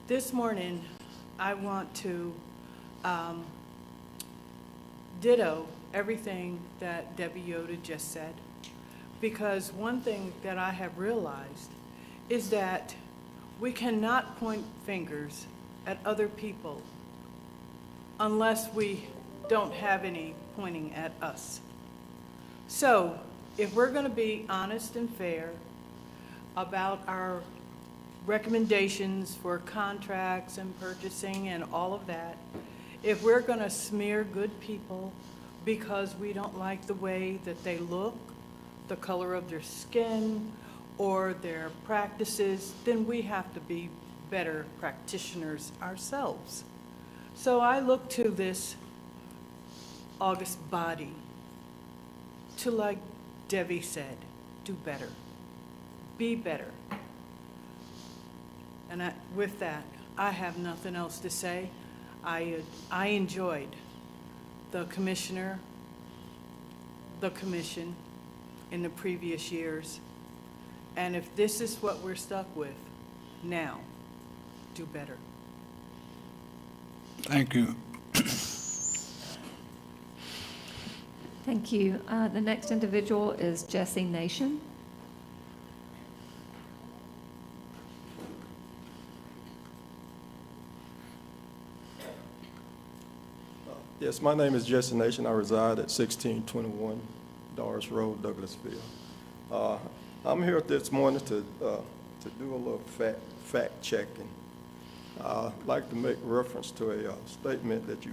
This morning, I want to ditto everything that Debbie Yoder just said, because one thing that I have realized is that we cannot point fingers at other people unless we don't have any pointing at us. So if we're going to be honest and fair about our recommendations for contracts and purchasing and all of that, if we're going to smear good people because we don't like the way that they look, the color of their skin, or their practices, then we have to be better practitioners ourselves. So I look to this August body to, like Debbie said, do better, be better. And with that, I have nothing else to say. I enjoyed the commissioner, the commission in the previous years. And if this is what we're stuck with, now, do better. Thank you. Thank you. The next individual is Jesse Nation. Yes, my name is Jesse Nation. I reside at 1621 Doris Road, Douglasville. I'm here this morning to do a little fact checking. I'd like to make reference to a statement that you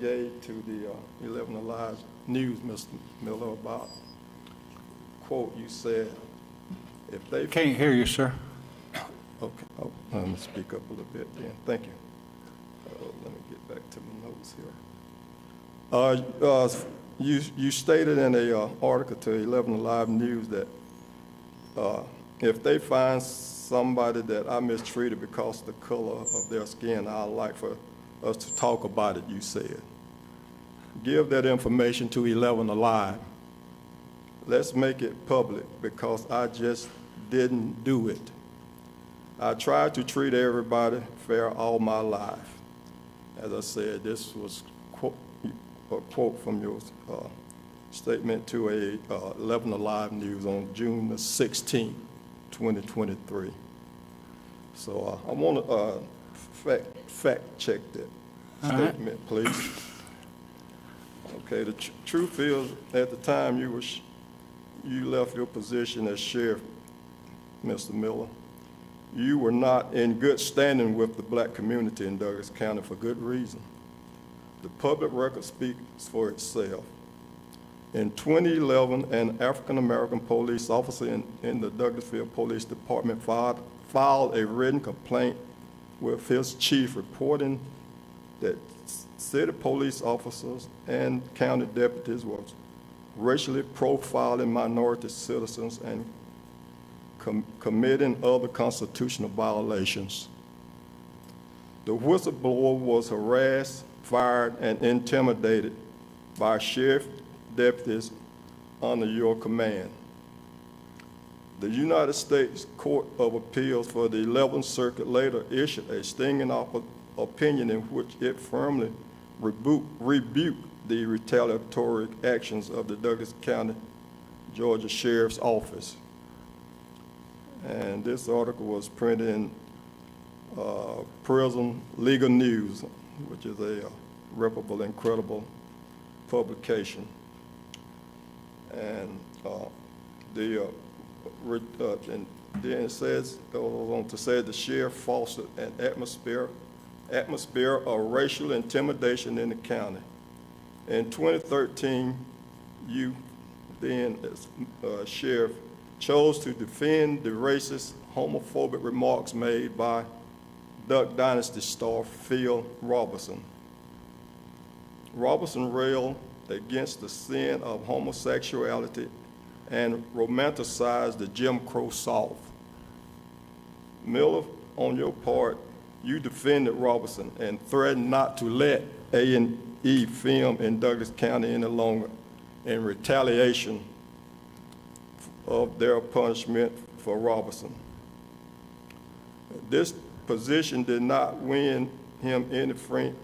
gave to the 11 Alive News, Mr. Miller, about, quote, you said, if they... Can't hear you, sir. Okay, let me speak up a little bit then. Thank you. Let me get back to my notes here. You stated in a article to 11 Alive News that if they find somebody that I mistreated because of the color of their skin, I'd like for us to talk about it, you said. Give that information to 11 Alive. Let's make it public, because I just didn't do it. I tried to treat everybody fair all my life. As I said, this was a quote from your statement to a 11 Alive News on June the 16th, 2023. So I want to fact check that statement, please. Okay, the truth is, at the time you left your position as sheriff, Mr. Miller, you were not in good standing with the black community in Douglas County for good reason. The public record speaks for itself. In 2011, an African-American police officer in the Douglasville Police Department filed a written complaint with his chief reporting that city police officers and county deputies were racially profiling minority citizens and committing other constitutional violations. The whistleblower was harassed, fired, and intimidated by sheriff deputies under your command. The United States Court of Appeals for the 11th Circuit later issued a stinging opinion in which it firmly rebuked the retaliatory actions of the Douglas County, Georgia Sheriff's Office. And this article was printed in Prison Legal News, which is a reputable and credible publication. And and then it says, goes on to say, the sheriff fostered an atmosphere of racial intimidation in the county. In 2013, you then, as sheriff, chose to defend the racist, homophobic remarks made by Duck Dynasty star Phil Robertson. Robertson railed against the sin of homosexuality and romanticized the Jim Crow South. Miller, on your part, you defended Robertson and threatened not to let A&E film in Douglas County any longer in retaliation of their punishment for Robertson. This position did not win you any friends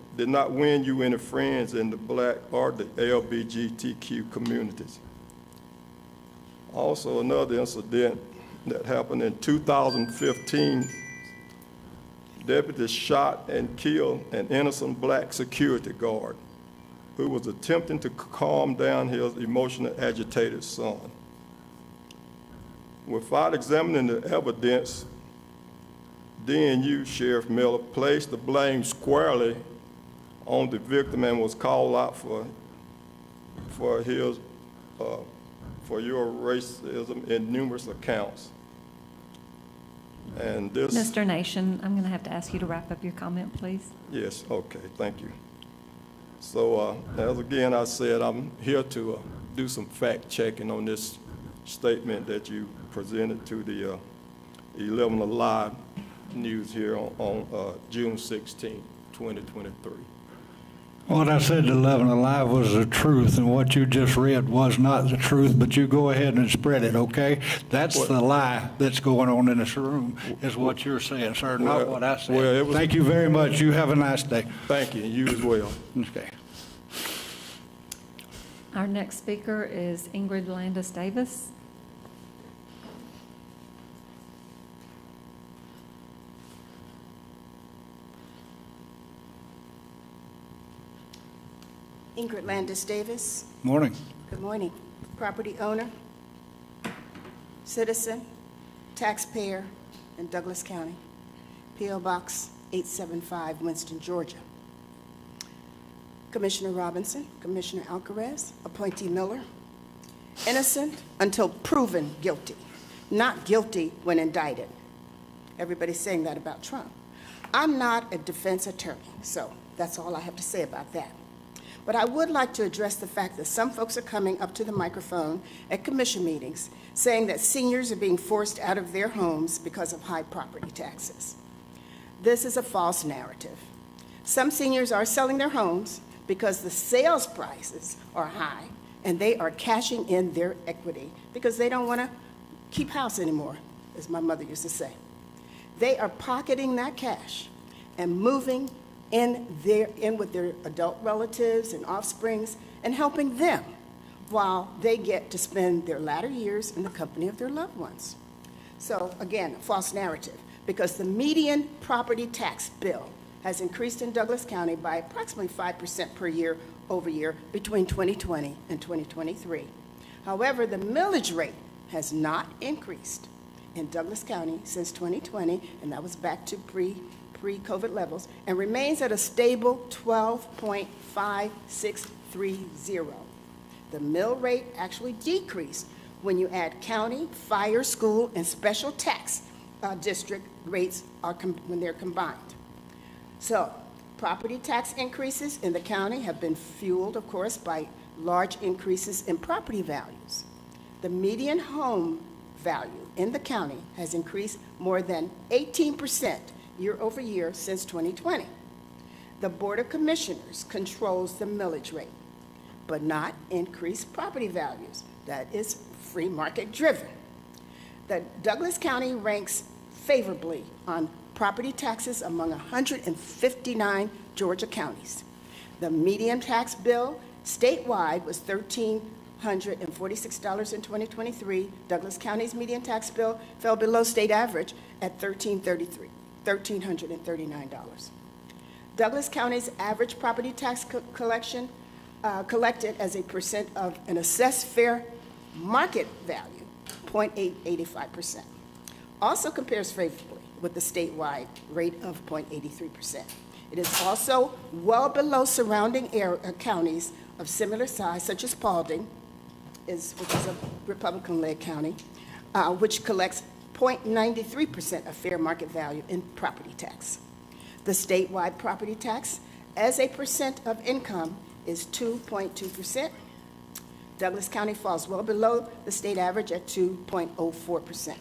in the Black or the LGBTQ communities. Also, another incident that happened in 2015, deputies shot and killed an innocent black security guard who was attempting to calm down his emotionally agitated son. Without examining the evidence, then you, Sheriff Miller, placed the blame squarely on the victim and was called out for your racism in numerous accounts. And this... Mr. Nation, I'm going to have to ask you to wrap up your comment, please. Yes, okay, thank you. So, as again I said, I'm here to do some fact checking on this statement that you presented to the 11 Alive News here on June 16, 2023. What I said to 11 Alive was the truth, and what you just read was not the truth, but you go ahead and spread it, okay? That's the lie that's going on in this room, is what you're saying, sir, not what I said. Well, Thank you very much. You have a nice day. Thank you, and you as well. Okay. Our next speaker is Ingrid Landis Davis. Ingrid Landis Davis. Morning. Good morning. Property owner, citizen, taxpayer in Douglas County. P.O. Box 875, Winston, Georgia. Commissioner Robinson, Commissioner Alcarez, appointee Miller. Innocent until proven guilty, not guilty when indicted. Everybody's saying that about Trump. I'm not a defense attorney, so that's all I have to say about that. But I would like to address the fact that some folks are coming up to the microphone at commission meetings saying that seniors are being forced out of their homes because of high property taxes. This is a false narrative. Some seniors are selling their homes because the sales prices are high and they are cashing in their equity because they don't want to keep house anymore, as my mother used to say. They are pocketing that cash and moving in with their adult relatives and offsprings and helping them while they get to spend their latter years in the company of their loved ones. So again, a false narrative, because the median property tax bill has increased in Douglas County by approximately 5% per year over year between 2020 and 2023. However, the millage rate has not increased in Douglas County since 2020, and that was back to pre-COVID levels, and remains at a stable 12.5630. The mill rate actually decreased when you add county, fire, school, and special tax district rates when they're combined. So, property tax increases in the county have been fueled, of course, by large increases in property values. The median home value in the county has increased more than 18% year over year since 2020. The Board of Commissioners controls the millage rate, but not increased property values. That is free market driven. The Douglas County ranks favorably on property taxes among 159 Georgia counties. The median tax bill statewide was $1,346 in 2023. Douglas County's median tax bill fell below state average at $1,339. Douglas County's average property tax collected as a percent of an assessed fair market value, 0.885%. Also compares favorably with the statewide rate of 0.83%. It is also well below surrounding counties of similar size, such as Paulding, which is a Republican-led county, which collects 0.93% of fair market value in property tax. The statewide property tax as a percent of income is 2.2%. Douglas County falls well below the state average at 2.04%.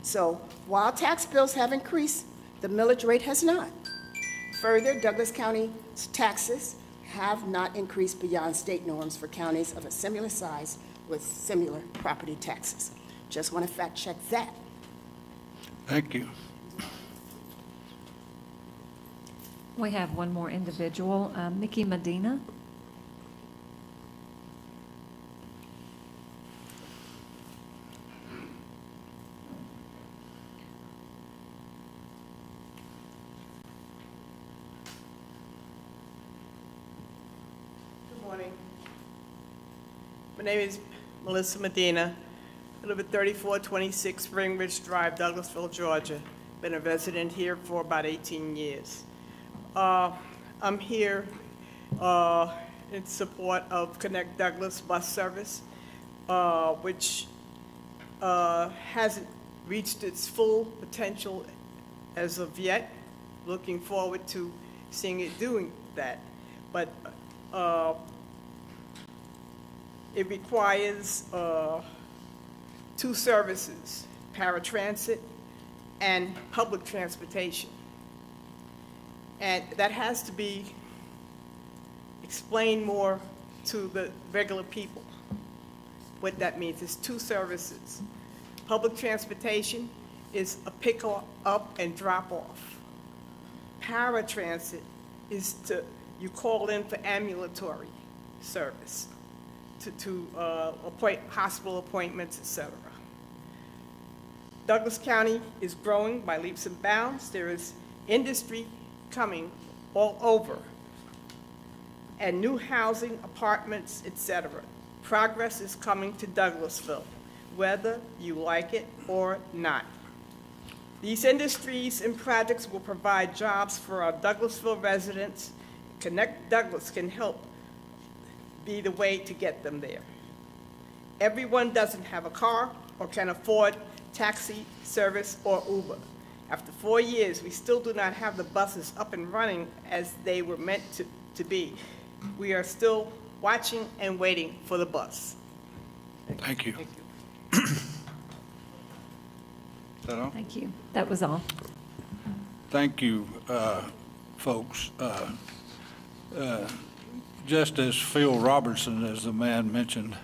So while tax bills have increased, the millage rate has not. Further, Douglas County's taxes have not increased beyond state norms for counties of a similar size with similar property taxes. Just want to fact check that. Thank you. We have one more individual, Mickey Medina. Good morning. My name is Melissa Medina. I live at 3426 Spring Ridge Drive, Douglasville, Georgia. Been a resident here for about 18 years. I'm here in support of Connect Douglas bus service, which hasn't reached its full potential as of yet. Looking forward to seeing it doing that. But it requires two services, paratransit and public transportation. And that has to be explained more to the regular people, what that means. It's two services. Public transportation is a pick up and drop off. Paratransit is you call in for ambulatory service, to hospital appointments, etc. Douglas County is growing by leaps and bounds. There is industry coming all over, and new housing, apartments, etc. Progress is coming to Douglasville, whether you like it or not. These industries and projects will provide jobs for our Douglasville residents. Connect Douglas can help be the way to get them there. Everyone doesn't have a car or can afford taxi service or Uber. After 4 years, we still do not have the buses up and running as they were meant to be. We are still watching and waiting for the bus. Thank you. Thank you. Is that all? Thank you. That was all. Thank you, folks. Just as Phil Robertson, as the man mentioned,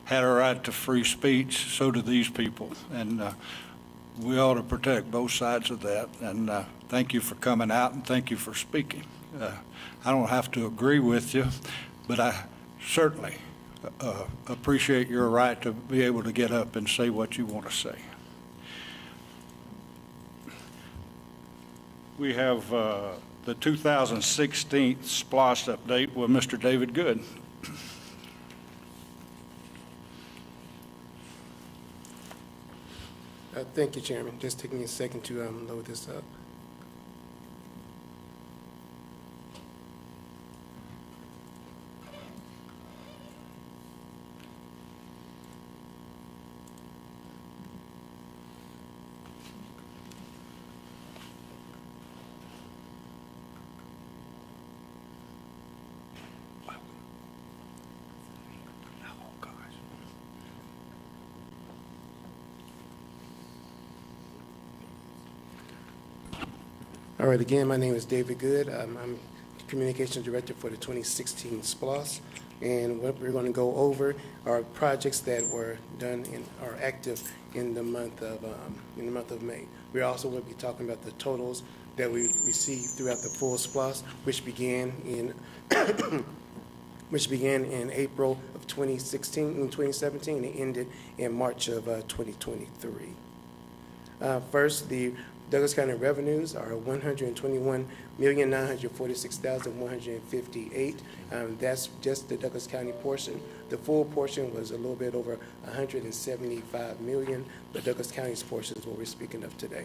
had a right to free speech, so do these people. And we ought to protect both sides of that. And thank you for coming out, and thank you for speaking. I don't have to agree with you, but I certainly appreciate your right to be able to get up and say what you want to say. We have the 2016 SPLOST update with Mr. David Good. Thank you, Chairman. Just taking a second to load this up. All right, again, my name is David Good. I'm Communications Director for the 2016 SPLOST, and what we're going to go over are projects that were done and are active in the month of May. We also will be talking about the totals that we received throughout the full SPLOST, which began in April of 2017 and ended in March of 2023. First, the Douglas County revenues are $121,946,158. That's just the Douglas County portion. The full portion was a little bit over $175 million, the Douglas County's portion is what we're speaking of today.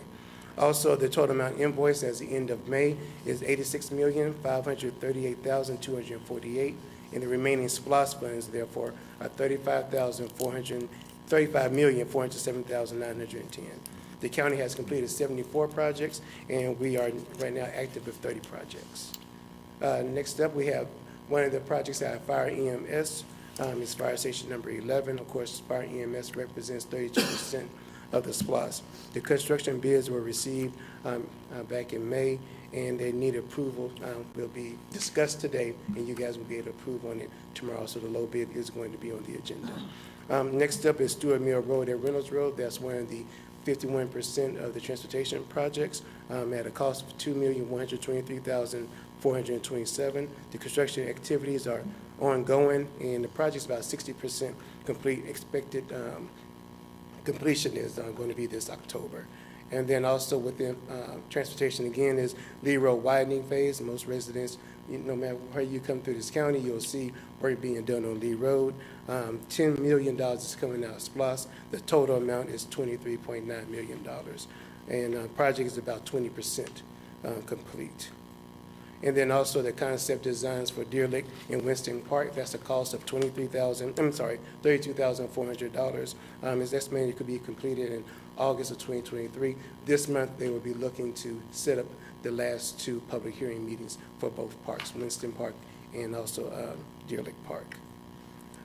Also, the total amount invoiced as the end of May is $86,538,248, and the remaining SPLOST funds, therefore, are $35,407,910. The county has completed 74 projects, and we are right now active with 30 projects. Next up, we have one of the projects at Fire EMS. is fire station number 11. Of course, fire EMS represents 32% of the SPLOST. The construction bids were received back in May, and they need approval. Will be discussed today, and you guys will be able to approve on it tomorrow, so the low bid is going to be on the agenda. Next up is Stewart Mill Road at Reynolds Road. That's one of the 51% of the transportation projects at a cost of $2,123,427. The construction activities are ongoing, and the project's about 60% complete. Expected completion is going to be this October. And then also within transportation, again, is Lee Road widening phase. Most residents, no matter where you come through this county, you'll see work being done on Lee Road. $10 million is coming out of SPLOST. The total amount is $23.9 million. And project is about 20% complete. And then also the concept designs for Deer Lake and Winston Park. That's a cost of $32,400. It's estimated it could be completed in August of 2023. This month, they will be looking to set up the last two public hearing meetings for both parks, Winston Park and also Deer Lake Park.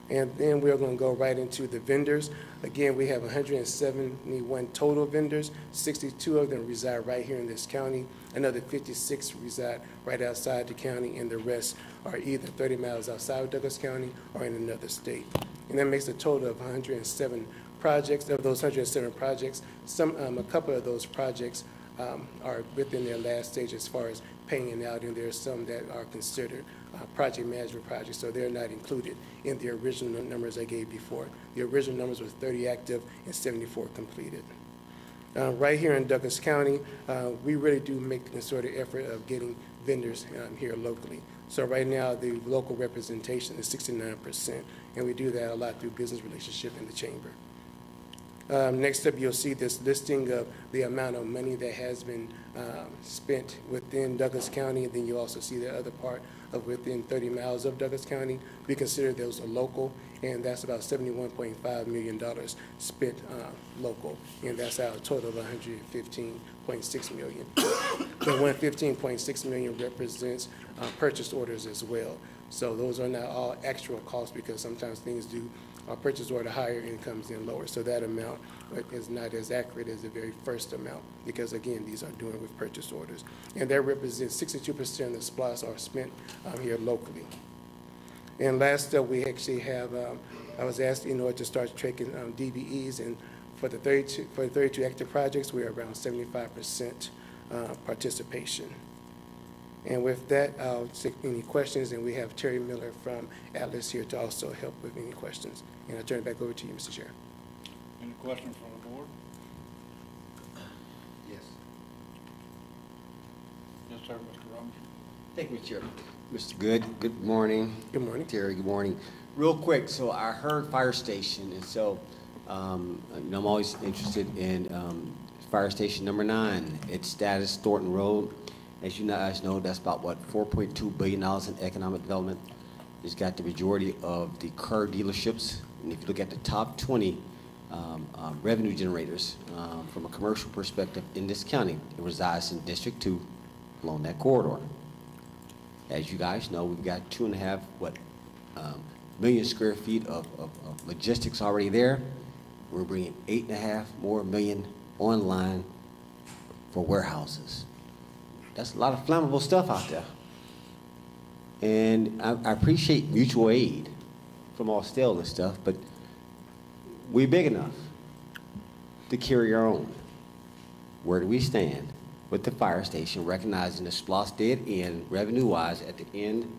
And then we're going to go right into the vendors. Again, we have 171 total vendors. 62 of them reside right here in this county. Another 56 reside right outside the county, and the rest are either 30 miles outside of Douglas County or in another state. And that makes a total of 107 projects. Of those 107 projects, a couple of those projects are within their last stage as far as paying out, and there are some that are considered project management projects, so they're not included in the original numbers I gave before. The original numbers was 30 active and 74 completed. Right here in Douglas County, we really do make a concerted effort of getting vendors here locally. So right now, the local representation is 69%, and we do that a lot through business relationship in the chamber. Next up, you'll see this listing of the amount of money that has been spent within Douglas County, and then you also see the other part of within 30 miles of Douglas County. We consider those a local, and that's about $71.5 million spent local, and that's out of a total of $115.6 million. The $115.6 million represents purchase orders as well. So those are not all actual costs, because sometimes things do purchase order higher and comes in lower. So that amount is not as accurate as the very first amount, because again, these are doing with purchase orders. And that represents 62% of the SPLOST are spent here locally. And last up, we actually have, I was asked in order to start tracking DBEs, and for the 32 active projects, we're around 75% participation. And with that, I'll take any questions, and we have Terry Miller from Atlas here to also help with any questions. And I'll turn it back over to you, Mr. Chair. Any questions from the board? Yes. Yes, sir, Mr. Robinson. Thank you, Chair. Mr. Good morning. Good morning. Terry, good morning. Real quick, so I heard fire station, and so I'm always interested in fire station number 9, its status, Thornton Road. As you guys know, that's about, what, $4.2 billion in economic development. It's got the majority of the car dealerships. And if you look at the top 20 revenue generators from a commercial perspective in this county, it resides in District 2 along that corridor. As you guys know, we've got 2.5 million square feet of logistics already there. We're bringing 8.5 more million online for warehouses. That's a lot of flammable stuff out there. And I appreciate mutual aid from Austell and stuff, but we're big enough to carry our own. Where do we stand with the fire station, recognizing the SPLOST did end revenue-wise at the end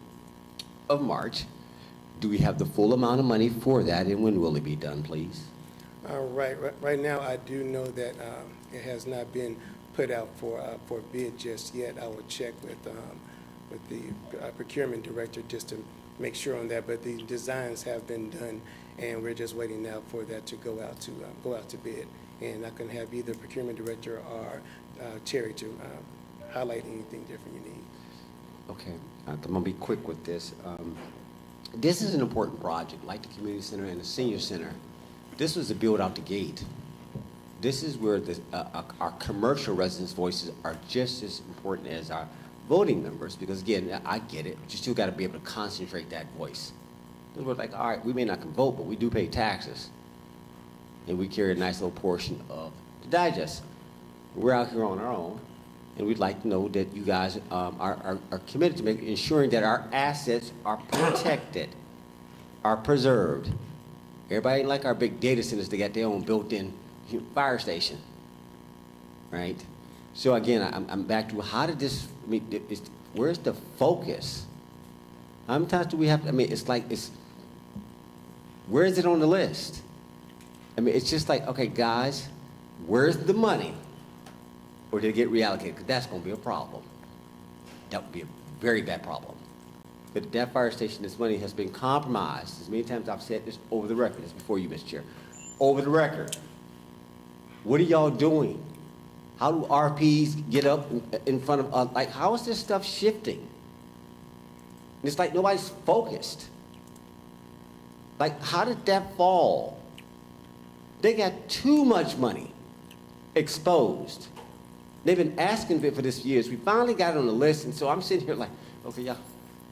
of March? Do we have the full amount of money for that, and when will it be done, please? Right now, I do know that it has not been put out for bid just yet. I will check with the procurement director just to make sure on that. But the designs have been done, and we're just waiting now for that to go out to bid. And I can have either procurement director or Terry to highlight anything different you need. Okay, I'm gonna be quick with this. This is an important project, like the community center and the senior center. This was a build out the gate. This is where our commercial residents' voices are just as important as our voting members, because again, I get it, but you still got to be able to concentrate that voice. And we're like, all right, we may not can vote, but we do pay taxes. And we carry a nice little portion of the digest. We're out here on our own, and we'd like to know that you guys are committed to ensuring that our assets are protected, are preserved. Everybody ain't like our big data centers, they got their own built-in fire station, right? So again, I'm back to how did this, I mean, where's the focus? How many times do we have, I mean, it's like, where is it on the list? I mean, it's just like, okay, guys, where's the money? Or did it get reallocated? Because that's going to be a problem. That would be a very bad problem. But that fire station, this money has been compromised. As many times I've said this over the record, this before you, Mr. Chair. Over the record. What are y'all doing? How do RPs get up in front of, like, how is this stuff shifting? It's like nobody's focused. Like, how did that fall? They got too much money exposed. They've been asking for this for years. We finally got it on the list, and so I'm sitting here like, okay, yeah,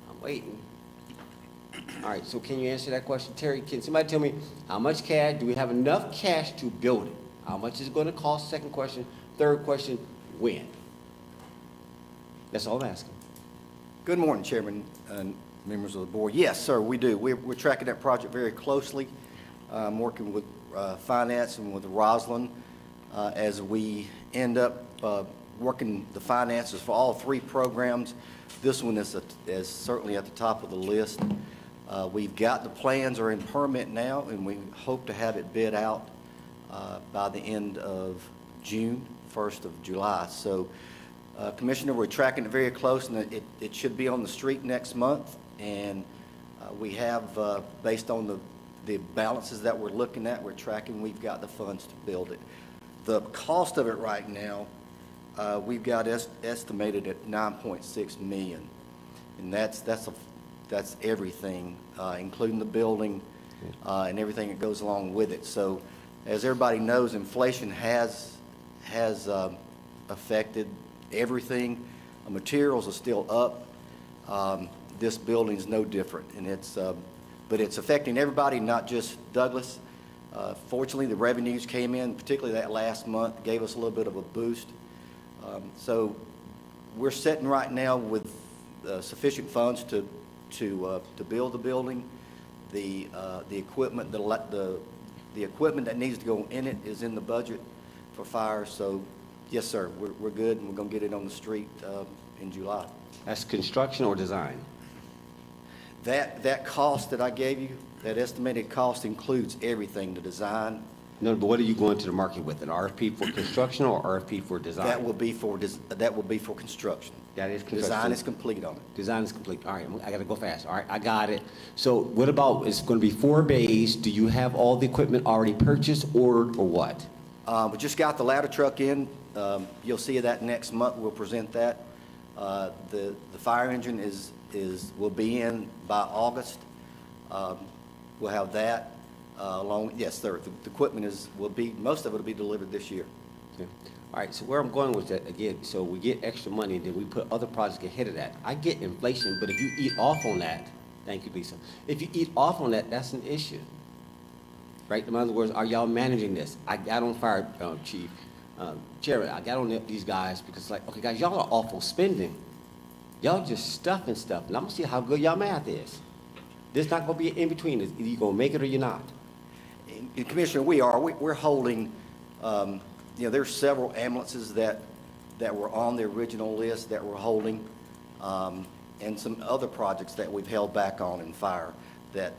I'm waiting. All right, so can you answer that question? Terry, can somebody tell me how much cash, do we have enough cash to build it? How much is it going to cost? Second question. Third question, when? That's all I'm asking. Good morning, Chairman and members of the board. Yes, sir, we do. We're tracking that project very closely, working with finance and with Rosalind as we end up working the finances for all three programs. This one is certainly at the top of the list. We've got the plans are in permit now, and we hope to have it bid out by the end of June, 1st of July. So, Commissioner, we're tracking it very close, and it should be on the street next month. And we have, based on the balances that we're looking at, we're tracking, we've got the funds to build it. The cost of it right now, we've got estimated at $9.6 million. And that's everything, including the building and everything that goes along with it. So, as everybody knows, inflation has affected everything. Materials are still up. This building's no different, and but it's affecting everybody, not just Douglas. Fortunately, the revenues came in, particularly that last month, gave us a little bit of a boost. So we're sitting right now with sufficient funds to build the building. The equipment, the equipment that needs to go in it is in the budget for fire. So yes, sir, we're good, and we're going to get it on the street in July. That's construction or design? That cost that I gave you, that estimated cost includes everything, the design. No, but what are you going to the market with? An RFP for construction or RFP for design? That will be for construction. That is construction. Design is complete on it. Design is complete. All right, I got to go fast. All right, I got it. So what about, it's going to be 4 bays. Do you have all the equipment already purchased, ordered, or what? We just got the ladder truck in. You'll see that next month. We'll present that. The fire engine will be in by August. We'll have that along. Yes, sir. The equipment most of it will be delivered this year. Okay. All right. So where I'm going with that again. So we get extra money, and then we put other projects ahead of that. I get inflation, but if you eat off on that, thank you, Lisa. If you eat off on that, that's an issue. Right? In other words, are y'all managing this? I got on fire, Chief. Chairman, I got on these guys because it's like, okay, guys, y'all are awful spending. Y'all just stuffing stuff. And I'm going to see how good y'all math is. There's not going to be an in-between. Either you're going to make it or you're not. And Commissioner, we're holding, there's several ambulances that were on the original list that we're holding, and some other projects that we've held back on in fire, that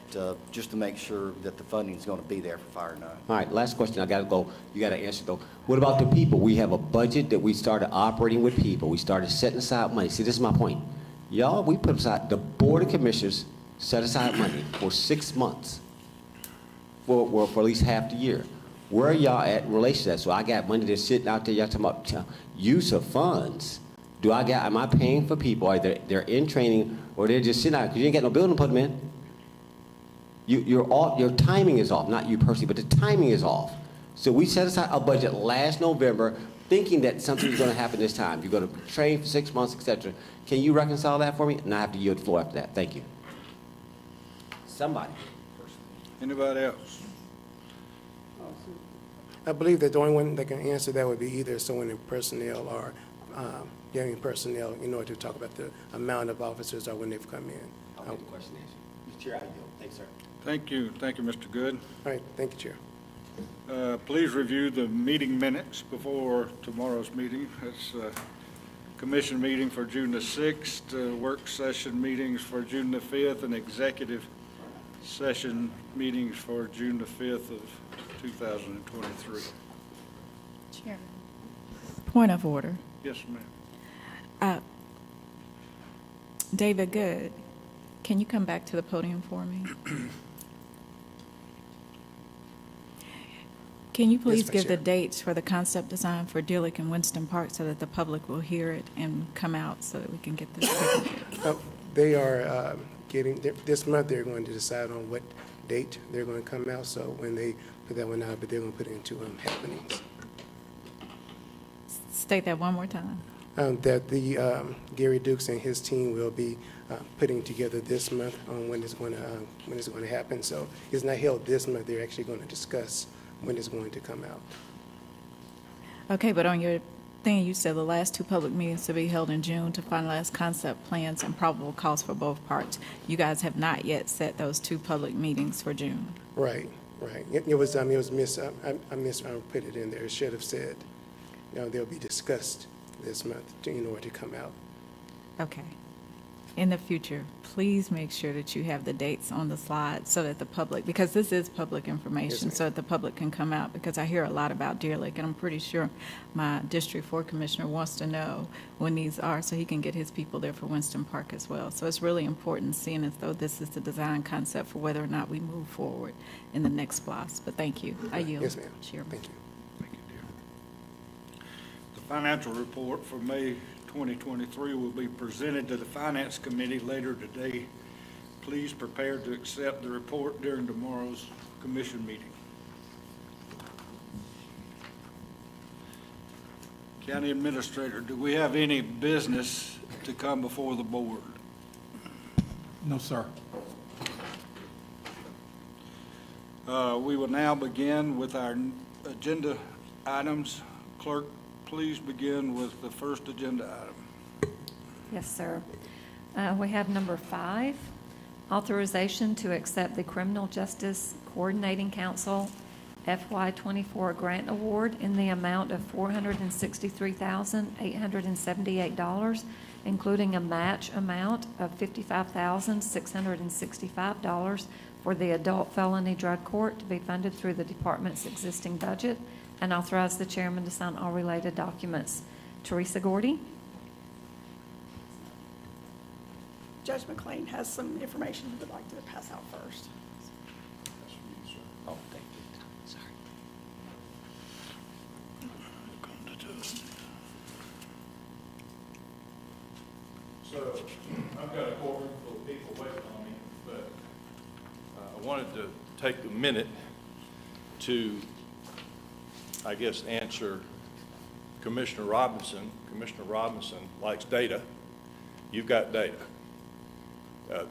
just to make sure that the funding is going to be there for Fire 9. All right, last question. I got to go. You got to answer, though. What about the people? We have a budget that we started operating with people. We started setting aside money. See, this is my point. Y'all, we put aside, the Board of Commissioners set aside money for 6 months, for at least half the year. Where are y'all at in relation to that? So I got money that's sitting out there. Y'all talking about use of funds. Am I paying for people? Either they're in training or they're just sitting out because you ain't got no building to put them in. Your timing is off, not you personally, but the timing is off. So we set aside a budget last November thinking that something's going to happen this time. You're going to train for 6 months, etc. Can you reconcile that for me? And I have to yield the floor after that. Thank you. somebody. Anybody else? I believe that the only one that can answer that would be either someone in personnel or getting personnel in order to talk about the amount of officers or when they've come in. I'll get the question answered. Mr. Chair, I yield. Thanks, sir. Thank you, Mr. Good. All right, thank you, Chair. Please review the meeting minutes before tomorrow's meeting. It's commission meeting for June the 6th, work session meetings for June the 5th, and executive session meetings for June the 5th of 2023. Chairman. Point of order. Yes, ma'am. David Good, can you come back to the podium for me? Can you please Madam give the Chair. dates for the concept design for Dillick and Winston Park so that the public will hear it and come out so that we can get this taken care of? They are this month, they're going to decide on what date they're going to come out, so when they put that one out, but they're going to put it into happenings. State that one more time. That the Gary Dukes and his team will be putting together this month on when it's going to happen. So it's not held this month. They're actually going to discuss when it's going to come out. Okay, but on your thing, you said the last two public meetings to be held in June to finalize concept plans and probable costs for both parts. You guys have not yet set those two public meetings for June. Right. It was miss. I put it in there. It should have said, they'll be discussed this month in order to come out. Okay. In the future, please make sure that you have the dates on the slide so that the public, because this is public information, Yes, so that the public can come out, because I hear a lot about Deer Lake, and I'm pretty sure my District 4 Commissioner wants to know when these are, so he can get his people there for Winston Park as well. So it's really important, seeing as though this is the design concept for whether or not we move forward in the next BOC. But thank you. I yield. Yes, ma'am. Chairman. Thank you. Thank you, dear. The financial report for May 2023 will be presented to the Finance Committee later today. Please prepare to accept the report during tomorrow's commission meeting. County Administrator, do we have any business to come before the board? No, sir. We will now begin with our agenda items. Clerk, please begin with the first agenda item. Yes, sir. We have number 5, authorization to accept the Criminal Justice Coordinating Council FY24 grant award in the amount of $463,878, including a match amount of $55,665 for the adult felony drug court to be funded through the department's existing budget, and authorize the chairman to sign all related documents. Teresa Gordy. Judge McLean has some information he would like to pass out first. Oh, thank you. Sorry. So I've got a courtroom full of people waiting on me, but I wanted to take a minute to, I guess, answer Commissioner Robinson. Commissioner Robinson likes data. You've got data.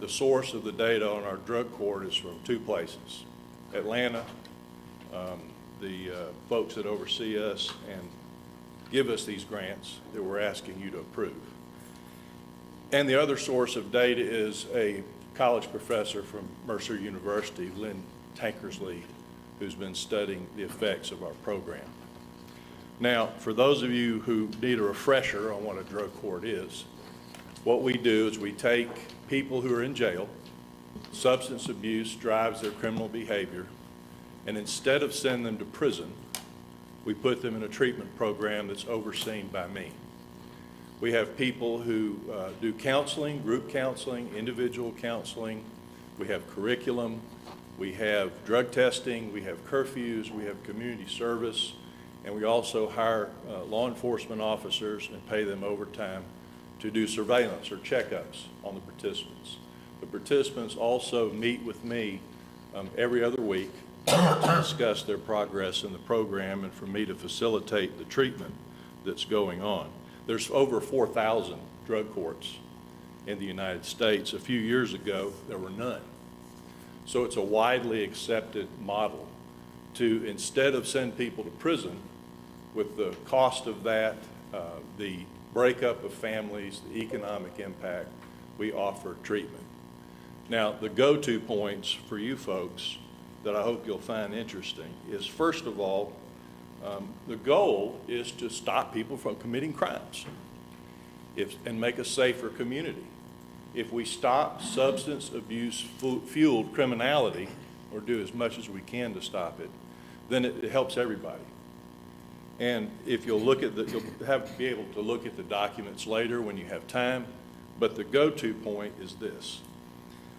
The source of the data on our drug court is from 2 places. Atlanta, the folks that oversee us and give us these grants that we're asking you to approve. And the other source of data is a college professor from Mercer University, Lynn Tankersley, who's been studying the effects of our program. Now, for those of you who need a refresher on what a drug court is, what we do is we take people who are in jail, substance abuse drives their criminal behavior, and instead of sending them to prison, we put them in a treatment program that's overseen by me. We have people who do counseling, group counseling, individual counseling. We have curriculum. We have drug testing. We have curfews. We have community service. And we also hire law enforcement officers and pay them overtime to do surveillance or checkups on the participants. The participants also meet with me every other week to discuss their progress in the program and for me to facilitate the treatment that's going on. There's over 4,000 drug courts in the United States. A few years ago, there were none. So it's a widely accepted model to, instead of send people to prison with the cost of that, the breakup of families, the economic impact, we offer treatment. Now, the go-to points for you folks that I hope you'll find interesting is, first of all, the goal is to stop people from committing crimes and make a safer community. If we stop substance abuse fueled criminality, or do as much as we can to stop it, then it helps everybody. And if you'll look at you'll have to be able to look at the documents later when you have time, but the go-to point is this.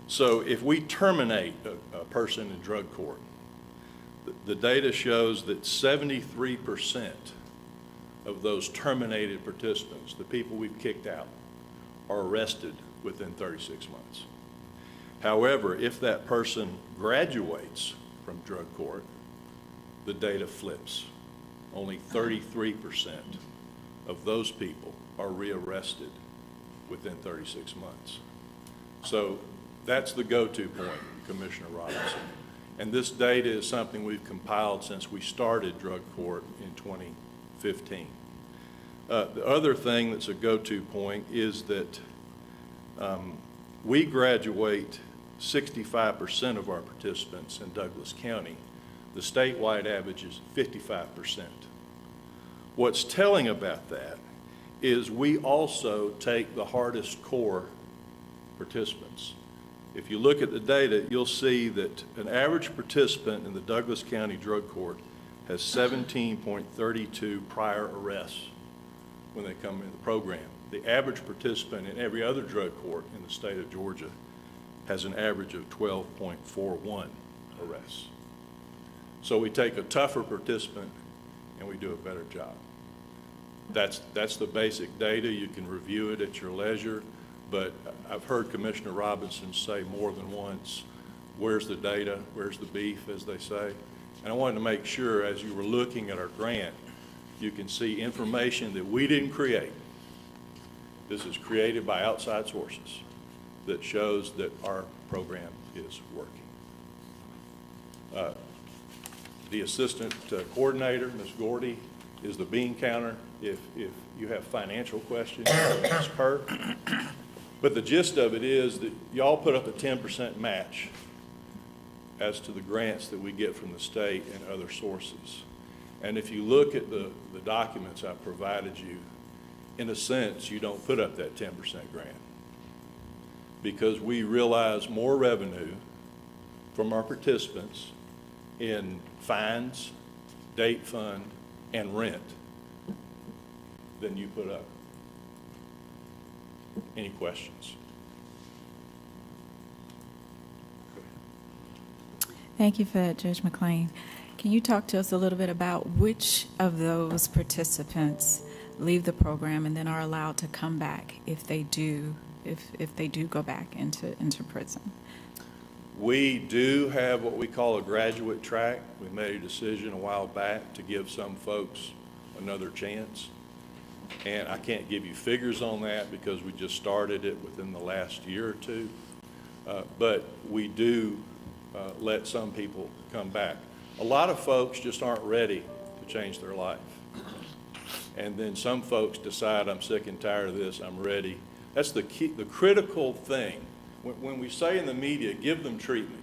So if we terminate a person in drug court, the data shows that 73% of those terminated participants, the people we've kicked out, are arrested within 36 months. However, if that person graduates from drug court, the data flips. Only 33% of those people are rearrested within 36 months. So that's the go-to point, Commissioner Robinson. And this data is something we've compiled since we started drug court in 2015. The other thing that's a go-to point is that we graduate 65% of our participants in Douglas County. The statewide average is 55%. What's telling about that is we also take the hardest core participants. If you look at the data, you'll see that an average participant in the Douglas County Drug Court has 17.32 prior arrests when they come in the program. The average participant in every other drug court in the state of Georgia has an average of 12.41 arrests. So we take a tougher participant and we do a better job. That's the basic data. You can review it at your leisure, but I've heard Commissioner Robinson say more than once, where's the data, where's the beef, as they say. And I wanted to make sure as you were looking at our grant, you can see information that we didn't create. This is created by outside sources that shows that our program is working. The assistant coordinator, Ms. Gordy, is the bean counter. If you have financial questions, ask her. But the gist of it is that y'all put up a 10% match as to the grants that we get from the state and other sources. And if you look at the documents I provided you, in a sense, you don't put up that 10% grant because we realize more revenue from our participants in fines, date fund, and rent than you put up. Any questions? Thank you for that, Judge McLean. Can you talk to us a little bit about which of those participants leave the program and then are allowed to come back if they do go back into prison? We do have what we call a graduate track. We made a decision a while back to give some folks another chance. And I can't give you figures on that because we just started it within the last year or two. But we do let some people come back. A lot of folks just aren't ready to change their life. And then some folks decide, I'm sick and tired of this, I'm ready. That's the key, the critical thing. When we say in the media, give them treatment,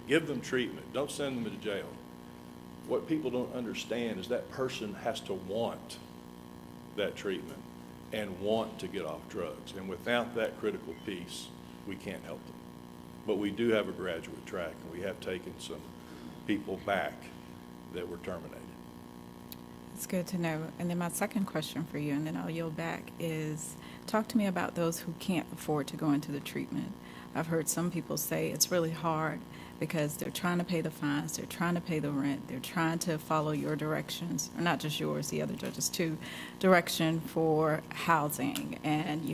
don't send them to jail. What people don't understand is that person has to want that treatment and want to get off drugs. And without that critical piece, we can't help them. But we do have a graduate track, and we have taken some people back that were terminated. It's good to know. And then my second question for you, and then I'll yield back, is talk to me about those who can't afford to go into the treatment. I've heard some people say it's really hard because they're trying to pay the fines, they're trying to pay the rent, they're trying to follow your directions, or not just yours, the other judges too, direction for housing, and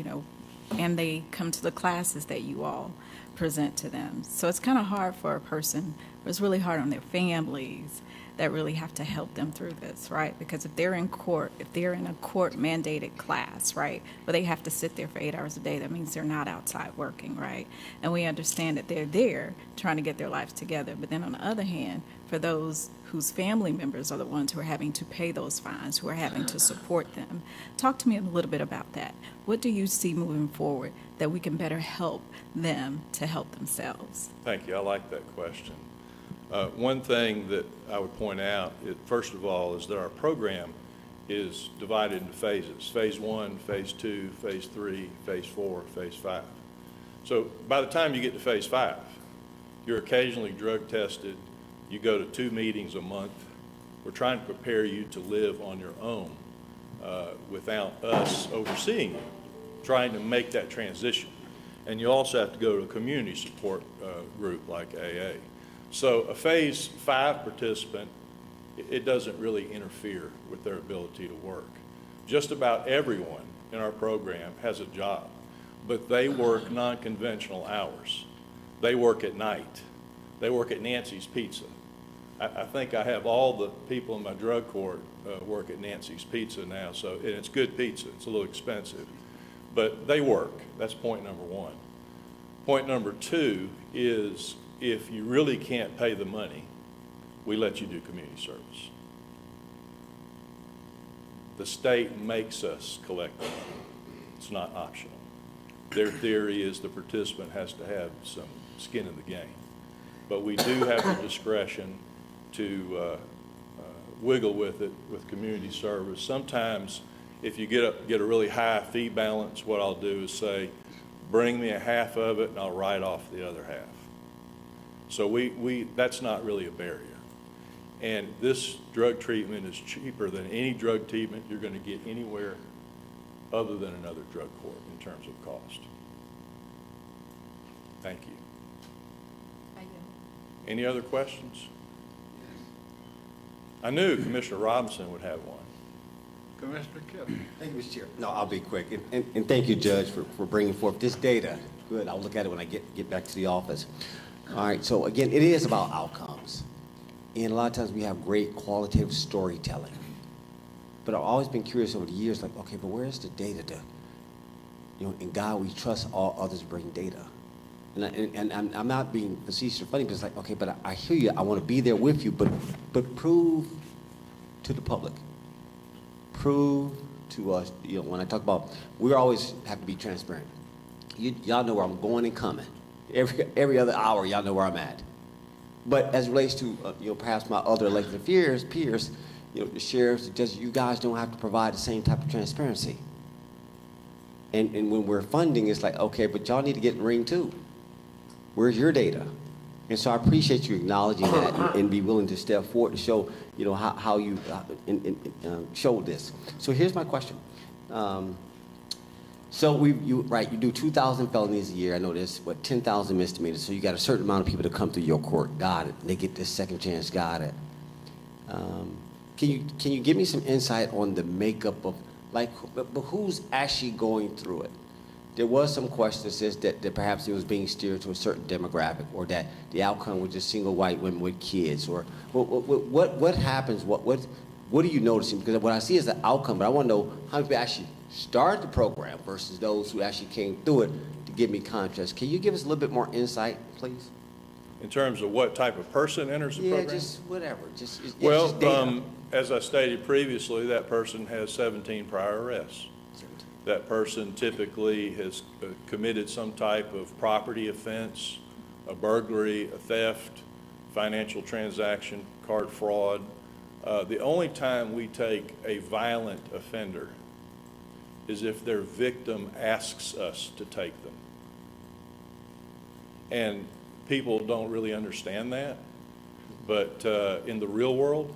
and they come to the classes that you all present to them. So it's kind of hard for a person, but it's really hard on their families that really have to help them through this, right? Because if they're in court, if they're in a court mandated class, right, where they have to sit there for 8 hours a day, that means they're not outside working, right? And we understand that they're there trying to get their lives together. But then on the other hand, for those whose family members are the ones who are having to pay those fines, who are having to support them. Talk to me a little bit about that. What do you see moving forward that we can better help them to help themselves? Thank you. I like that question. One thing that I would point out, first of all, is that our program is divided into phases. Phase 1, Phase 2, Phase 3, Phase 4, Phase 5. So by the time you get to Phase 5, you're occasionally drug tested. You go to 2 meetings a month. We're trying to prepare you to live on your own without us overseeing you, trying to make that transition. And you also have to go to a community support group like AA. So a Phase 5 participant, it doesn't really interfere with their ability to work. Just about everyone in our program has a job, but they work non-conventional hours. They work at night. They work at Nancy's Pizza. I think I have all the people in my drug court work at Nancy's Pizza now, so, and it's good pizza. It's a little expensive, but they work. That's point number one. Point number two is if you really can't pay the money, we let you do community service. The state makes us collect the money. It's not optional. Their theory is the participant has to have some skin in the game. But we do have the discretion to wiggle with it with community service. Sometimes if you get a really high fee balance, what I'll do is say, bring me a half of it and I'll write off the other half. So that's not really a barrier. And this drug treatment is cheaper than any drug treatment you're going to get anywhere other than another drug court in terms of cost. Thank you. Any other questions? I knew Commissioner Robinson would have one. Commissioner Kevin. Thank you, Mr. Chair. No, I'll be quick. And thank you, Judge, for bringing forth this data. Good, I'll look at it when I get back to the office. All right, so again, it is about outcomes. And a lot of times we have great qualitative storytelling. But I've always been curious over the years, like, okay, but where's the data to, in God we trust, all others bring data. And I'm not being facetious or funny, but it's like, okay, but I hear you, I want to be there with you, but prove to the public. Prove to us, when I talk about, we always have to be transparent. Y'all know where I'm going and coming. Every other hour, y'all know where I'm at. But as it relates to, perhaps my other elected peers, the sheriffs, the judges, you guys don't have to provide the same type of transparency. And when we're funding, it's like, okay, but y'all need to get in the ring too. Where's your data? And so I appreciate you acknowledging that and be willing to step forward to show, how you showed this. So here's my question. So you do 2,000 felonies a year. I know there's 10,000 misdemeanors. So you got a certain amount of people to come through your court. Got it. They get this second chance. Got it. Can you give me some insight on the makeup of, but who's actually going through it? There was some question that says that perhaps it was being steered to a certain demographic, or that the outcome was just single white women with kids, or what happens? What are you noticing? Because what I see is the outcome, but I want to know how many people actually started the program versus those who actually came through it to give me contrast. Can you give us a little bit more insight, please? In terms of what type of person enters the program? Yeah, just whatever. Just Well, as I stated previously, that person has 17 prior arrests. That person typically has committed some type of property offense, a burglary, a theft, financial transaction, card fraud. The only time we take a violent offender is if their victim asks us to take them. And people don't really understand that. But in the real world,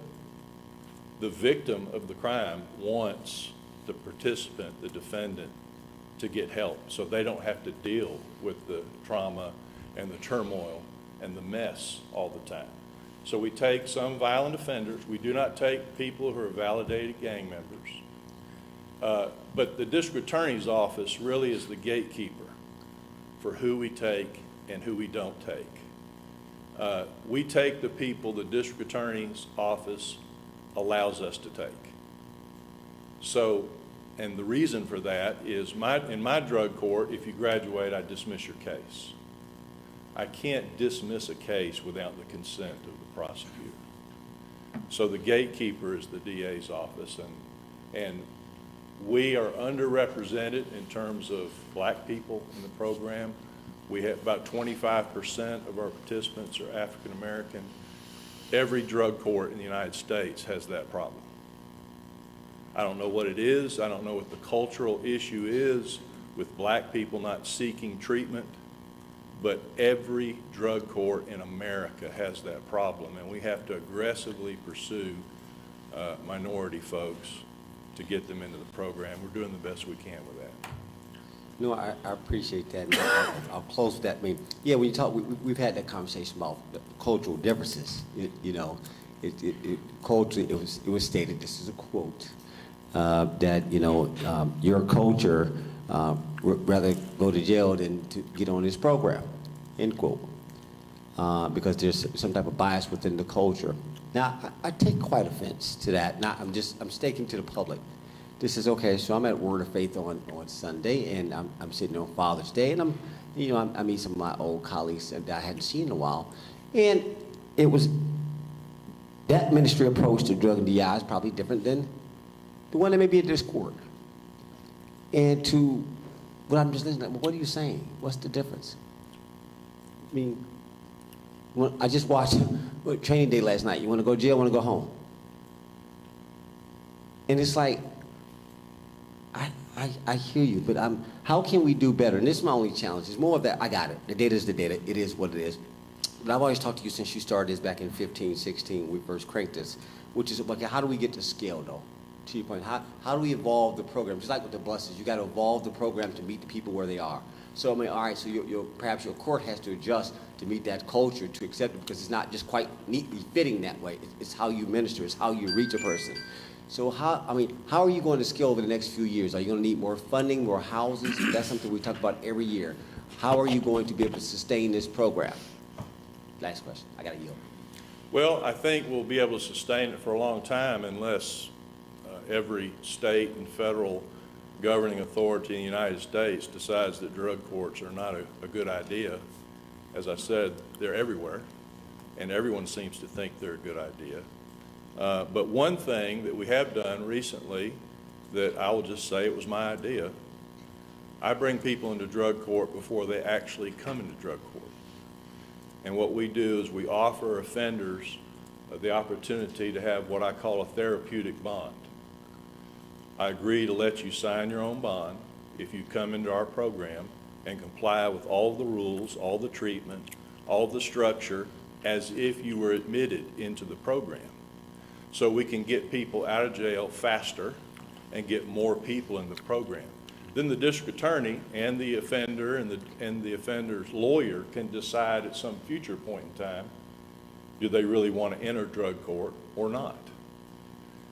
the victim of the crime wants the participant, the defendant, to get help so they don't have to deal with the trauma and the turmoil and the mess all the time. So we take some violent offenders. We do not take people who are validated gang members. But the district attorney's office really is the gatekeeper for who we take and who we don't take. We take the people the district attorney's office allows us to take. So, and the reason for that is in my drug court, if you graduate, I dismiss your case. I can't dismiss a case without the consent of the prosecutor. So the gatekeeper is the DA's office, and we are underrepresented in terms of black people in the program. We have about 25% of our participants are African American. Every drug court in the United States has that problem. I don't know what it is. I don't know what the cultural issue is with black people not seeking treatment, but every drug court in America has that problem, and we have to aggressively pursue minority folks to get them into the program. We're doing the best we can with that. No, I appreciate that. And I'll close with that. I mean, yeah, when you talk, we've had that conversation about the cultural differences. Culturally, it was stated, this is a quote, that, your culture would rather go to jail than to get on this program, end quote. Because there's some type of bias within the culture. Now, I take quite offense to that. Now, I'm stating to the public. This is okay, so I'm at Word of Faith on Sunday, and I'm sitting on Father's Day, and I meet some of my old colleagues that I hadn't seen in a while. And it was, that ministry approach to drug and DI is probably different than the one that may be at this court. And to, what I'm just listening, what are you saying? What's the difference? I mean, I just watched training day last night. You want to go to jail, want to go home? And it's like, I hear you, but how can we do better? And this is my only challenge. It's more of that, I got it. The data is the data. It is what it is. But I've always talked to you since you started this back in 15, 16, when we first cranked this, which is, okay, how do we get to scale, though? To your point, how do we evolve the program? Just like with the buses, you got to evolve the program to meet the people where they are. So, I mean, all right, so perhaps your court has to adjust to meet that culture, to accept it, because it's not just quite neatly fitting that way. It's how you minister. It's how you reach a person. So how are you going to scale over the next few years? Are you going to need more funding, more houses? That's something we talk about every year. How are you going to be able to sustain this program? Last question. I got to yield. Well, I think we'll be able to sustain it for a long time unless every state and federal governing authority in the United States decides that drug courts are not a good idea. As I said, they're everywhere, and everyone seems to think they're a good idea. But one thing that we have done recently that I will just say it was my idea, I bring people into drug court before they actually come into drug court. And what we do is we offer offenders the opportunity to have what I call a therapeutic bond. I agree to let you sign your own bond if you come into our program and comply with all the rules, all the treatment, all the structure, as if you were admitted into the program. So we can get people out of jail faster and get more people in the program. Then the district attorney and the offender and the offender's lawyer can decide at some future point in time, do they really want to enter drug court or not?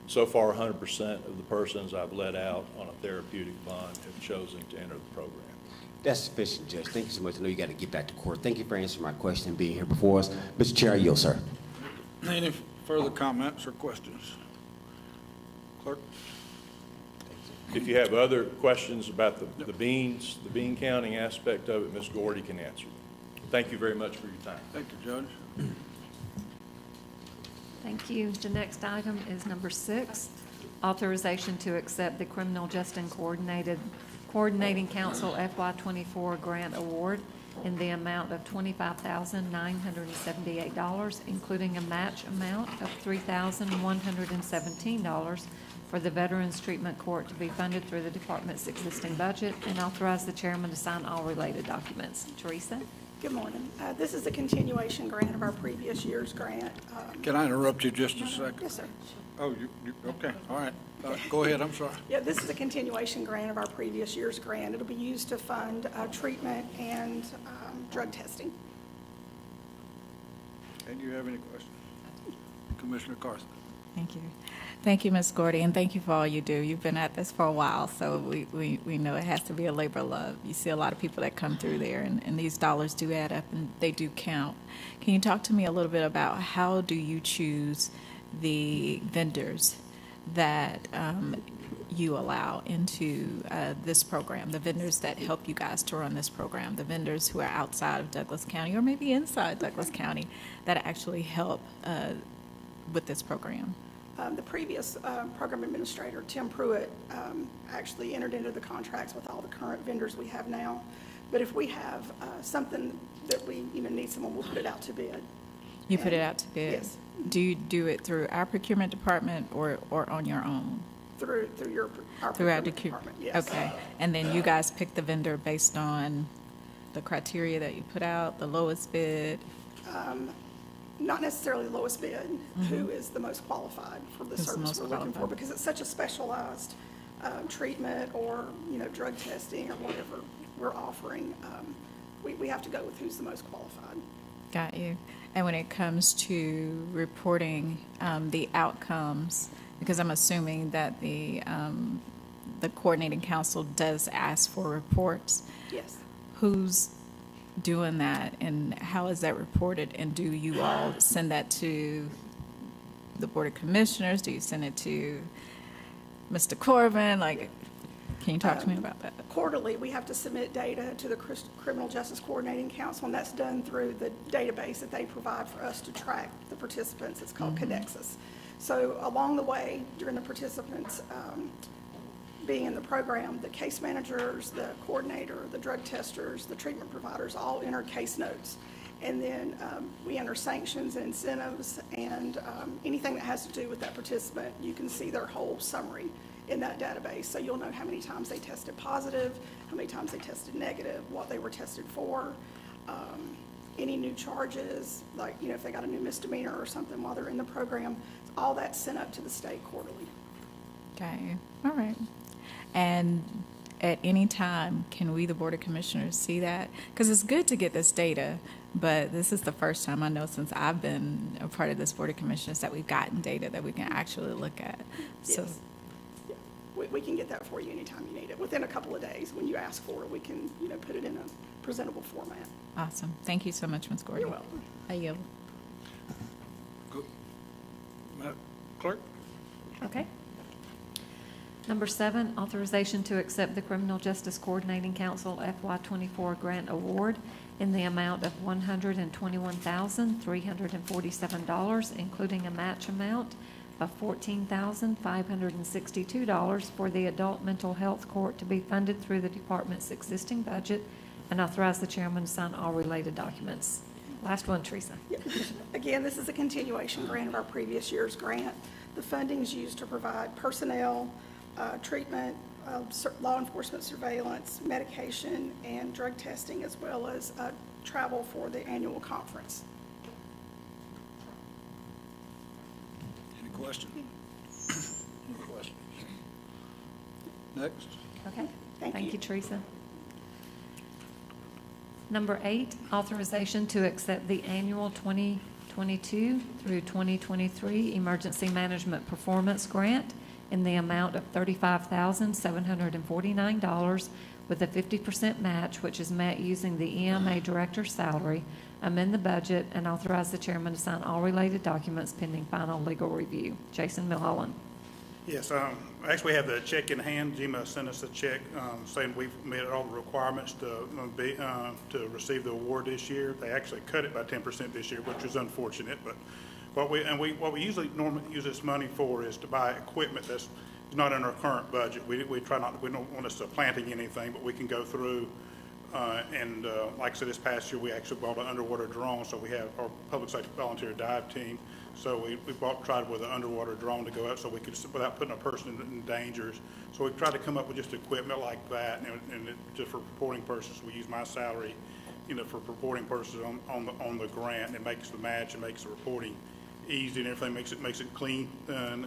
So far, 100% of the persons I've let out on a therapeutic bond have chosen to enter the program. That's sufficient, Judge. Thank you so much. I know you got to get back to court. Thank you for answering my question and being here before us. Mr. Chair, I yield, sir. Any further comments or questions? Clerk? If you have other questions about the bean counting aspect of it, Ms. Gordy can answer. Thank you very much for your time. Thank you, Judge. Thank you. The next item is number 6, authorization to accept the Criminal Justice Coordinating Council FY24 Grant Award in the amount of $25,978, including a match amount of $3,117 for the Veterans Treatment Court to be funded through the department's existing budget, and authorize the chairman to sign all related documents. Teresa? Good morning. This is a continuation grant of our previous year's grant. Can I interrupt you just a second? Yes, sir. Oh, okay, all right. Go ahead, I'm sorry. Yeah, this is a continuation grant of our previous year's grant. It'll be used to fund treatment and drug testing. And do you have any questions? Commissioner Carson. Thank you. Thank you, Ms. Gordy, and thank you for all you do. You've been at this for a while, so we know it has to be a labor of love. You see a lot of people that come through there, and these dollars do add up, and they do count. Can you talk to me a little bit about how do you choose the vendors that you allow into this program, the vendors that help you guys to run this program, the vendors who are outside of Douglas County or maybe inside Douglas County that actually help with this program? The previous program administrator, Tim Pruitt, actually entered into the contracts with all the current vendors we have now. But if we have something that we, need someone, we'll put it out to bid. You put it out to bid? Yes. Do you do it through our procurement department or on your own? Through our Through our procurement department, yes. Okay, and then you guys pick the vendor based on the criteria that you put out, the lowest bid? Not necessarily the lowest bid, who is the most qualified for the Who's the service most we're looking for, qualified? because it's such a specialized treatment or, drug testing or whatever we're offering. We have to go with who's the most qualified. Got you. And when it comes to reporting the outcomes, because I'm assuming that the coordinating council does ask for reports, Yes. who's doing that and how is that reported? And do you all send that to the Board of Commissioners? Do you send it to Mr. Corbin? Like, can you talk to me about that? Quarterly, we have to submit data to the Criminal Justice Coordinating Council, and that's done through the database that they provide for us to track the participants. It's called Codexis. So along the way, during the participants being in the program, the case managers, the coordinator, the drug testers, the treatment providers all enter case notes. And then we enter sanctions and incentives and anything that has to do with that participant. You can see their whole summary in that database. So you'll know how many times they tested positive, how many times they tested negative, what they were tested for, any new charges, like, if they got a new misdemeanor or something while they're in the program. All that's sent up to the state quarterly. Okay, all right. And at any time, can we, the Board of Commissioners, see that? Because it's good to get this data, but this is the first time I know since I've been a part of this Board of Commissioners that we've gotten data that we can actually look at. So, Yes. Yeah. We can get that for you anytime you need it. Within a couple of days, when you ask for it, we can, put it in a presentable format. awesome. Thank you so much, Ms. Gordon. You're welcome. I yield. Clerk? Okay. Number 7, authorization to accept the Criminal Justice Coordinating Council FY24 grant award in the amount of $121,347, including a match amount of $14,562 for the Adult Mental Health Court to be funded through the department's existing budget, and authorize the chairman to sign all related documents. Last one, Teresa. Yeah. Again, this is a continuation grant of our previous year's grant. The funding is used to provide personnel, treatment, law enforcement surveillance, medication, and drug testing, as well as travel for the annual conference. Any questions? Any questions? Next. Okay. Thank Thank you. you, Teresa. Number 8, authorization to accept the annual 2022 through 2023 Emergency Management Performance Grant in the amount of $35,749 with a 50% match, which is met using the EMA director's salary, amend the budget, and authorize the chairman to sign all related documents pending final legal review. Jason Milholland. Yes, actually, we have the check in hand. GMA sent us a check saying we've met all the requirements to receive the award this year. They actually cut it by 10% this year, which is unfortunate. But what we usually normally use this money for is to buy equipment that's not in our current budget. We don't want us supplanting anything, but we can go through and like I said, this past year we actually bought an underwater drone, so we have our public safety volunteer dive team. So we tried with an underwater drone to go up so we could, without putting a person in danger. So we tried to come up with just equipment like that, and just for reporting purposes, we use my salary, for reporting purposes on the grant, and it makes the match and makes the reporting easy and everything, makes it clean, and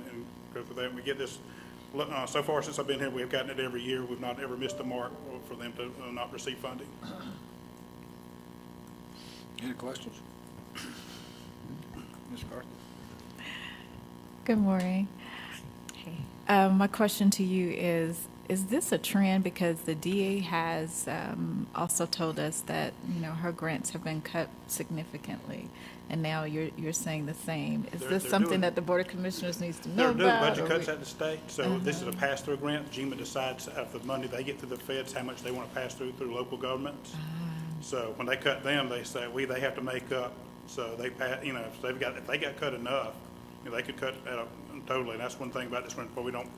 go through that. We get this, so far since I've been here, we've gotten it every year. We've not ever missed the mark for them to not receive funding. Any questions? Ms. Carter? Good morning. My question to you is this a trend? Because the DA has also told us that, her grants have been cut significantly, and now you're saying the same. Is They're this something doing- that the Board of Commissioners needs to know They're doing about? budget or cuts we- at the state, so this is a pass-through grant. GMA decides of the money they get through the feds, how much they want to pass through local governments. So when they cut them, they say, they have to make up. So they if they got cut enough, they could cut totally. And that's one thing about this grant, where we don't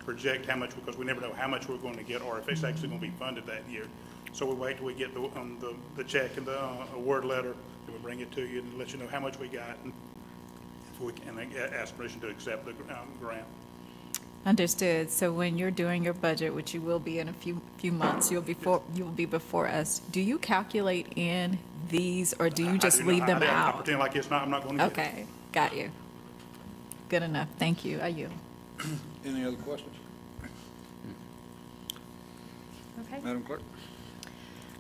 project how much, because we never know how much we're going to get or if it's actually going to be funded that year. So we wait till we get the check and the award letter, and we bring it to you and let you know how much we got, and if we can, and ask permission to accept the grant. Understood. So when you're doing your budget, which you will be in a few months, you'll be before us. Do you calculate in these, or do you just leave them I out? pretend like I'm not going to get it. Okay, got you. Good enough. Thank you. I yield. Any other questions? Okay. Madam Clerk?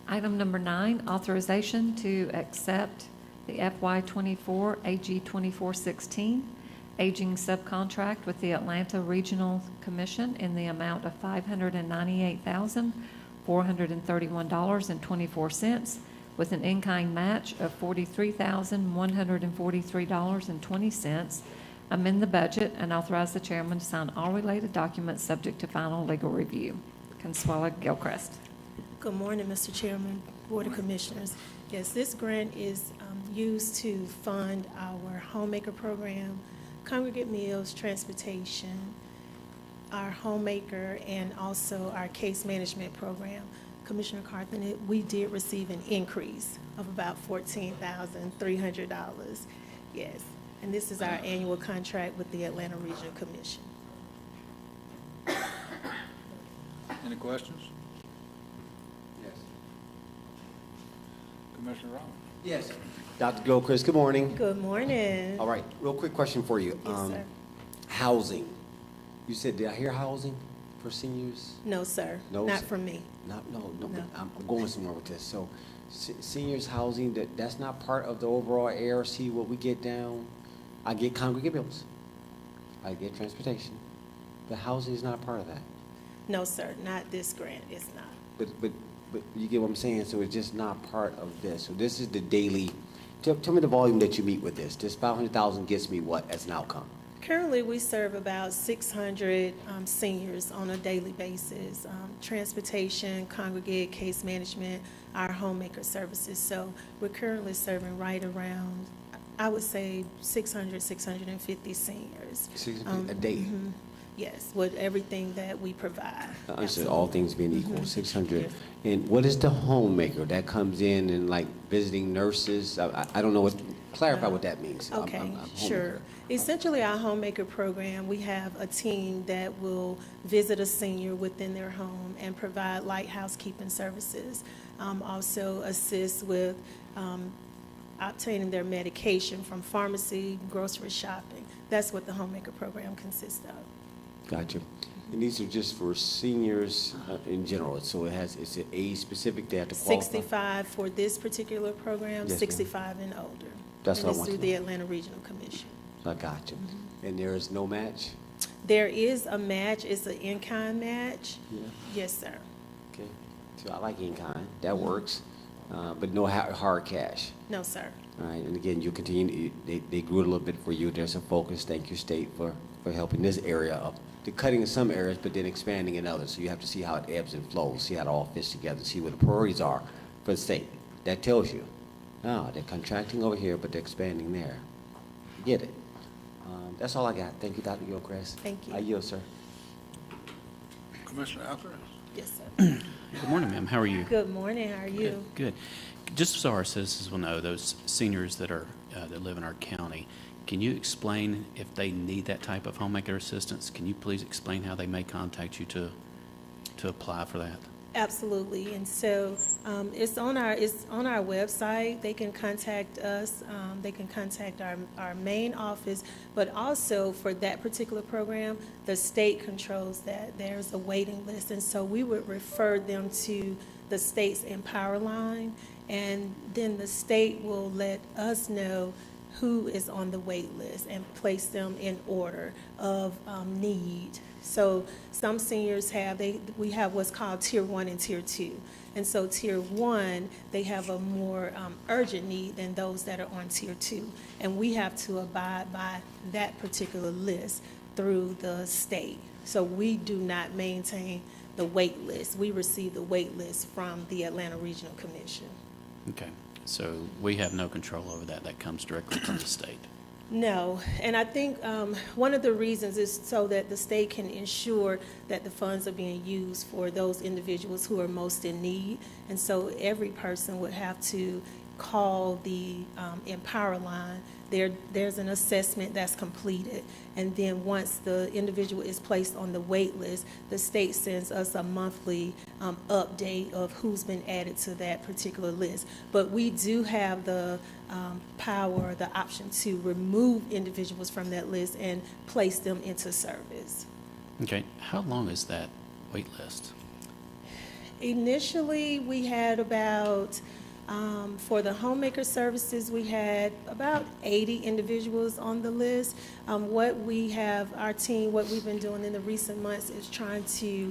Item number 9, authorization to accept the FY24 AG 2416 aging subcontract with the Atlanta Regional Commission in the amount of $598,431.24 with an in-kind match of $43,143.20. Amend the budget and authorize the chairman to sign all related documents subject to final legal review. Consuela Gilchrist. Good morning, Mr. Chairman, Board of Commissioners. Yes, this grant is used to fund our homemaker program, congregate meals, transportation, our homemaker, and also our case management program. Commissioner Carthen, we did receive an increase of about $14,300. Yes, and this is our annual contract with the Atlanta Regional Commission. Any questions? Yes. Commissioner Rollins? Yes. Dr. Gilchrist, good morning. Good morning. All right, real quick question for you. Yes, sir. Housing. You said, did I hear housing for seniors? No, sir, No, not sir. for me. No, No. I'm going somewhere with this. So seniors housing, that's not part of the overall ARC, what we get down? I get congregate bills. I get transportation. But housing is not a part of that. No, sir, not this grant, it's not. But you get what I'm saying? So it's just not part of this. So this is the daily, tell me the volume that you meet with this. This 500,000 gets me what as an outcome? Currently, we serve about 600 seniors on a daily basis. Transportation, congregate, case management, our homemaker services. So we're currently serving right around, I would say, 600, 650 seniors. 650 a day? Mhm. Yes, with everything that we provide. I understand, all things being equal, Mhm. 600. Yes. And what is the homemaker? That comes in and like visiting nurses? I don't know what, clarify what that means. Okay, I'm sure. homemaker. Essentially, our homemaker program, we have a team that will visit a senior within their home and provide light housekeeping services. Also assist with obtaining their medication from pharmacy, grocery shopping. That's what the homemaker program consists of. Gotcha. And these are just for seniors in general, so it's an age specific, they have to qualify? 65 for this particular program, Yes, ma'am. 65 and older. That's what I And it's want through to the know. Atlanta Regional Commission. I gotcha. Mm-hmm. And there is no match? There is a match, it's an in-kind match. Yeah. Yes, sir. Okay. So I like in-kind, that works, but no hard cash. No, sir. All right, and again, you continue, they grew it a little bit for you, there's a focus, thank you, state, for helping this area up. They're cutting in some areas, but then expanding in others, so you have to see how it ebbs and flows, see how it all fits together, see what the priorities are for the state. That tells you, they're contracting over here, but they're expanding there. Get it. That's all I got. Thank you, Dr. Gilchrist. Thank you. I yield, sir. Commissioner Alcaraz? Yes, sir. Good morning, ma'am. How are you? Good morning, how are you? Good. Just so our citizens will know, those seniors that live in our county, can you explain if they need that type of homemaker assistance? Can you please explain how they may contact you to apply for that? Absolutely, and so it's on our website. They can contact us. They can contact our main office, but also for that particular program, the state controls that. There's a waiting list, and so we would refer them to the state's Empower line, and then the state will let us know who is on the wait list and place them in order of need. So some seniors we have what's called Tier 1 and Tier 2. And so Tier 1, they have a more urgent need than those that are on Tier 2. And we have to abide by that particular list through the state. So we do not maintain the wait list. We receive the wait list from the Atlanta Regional Commission. Okay, so we have no control over that. That comes directly from the state. No, and I think one of the reasons is so that the state can ensure that the funds are being used for those individuals who are most in need. And so every person would have to call the Empower line. There's an assessment that's completed, and then once the individual is placed on the wait list, the state sends us a monthly update of who's been added to that particular list. But we do have the power, the option to remove individuals from that list and place them into service. Okay, how long is that wait list? Initially, we had about for the homemaker services, we had about 80 individuals on the list. What we've been doing in the recent months is trying to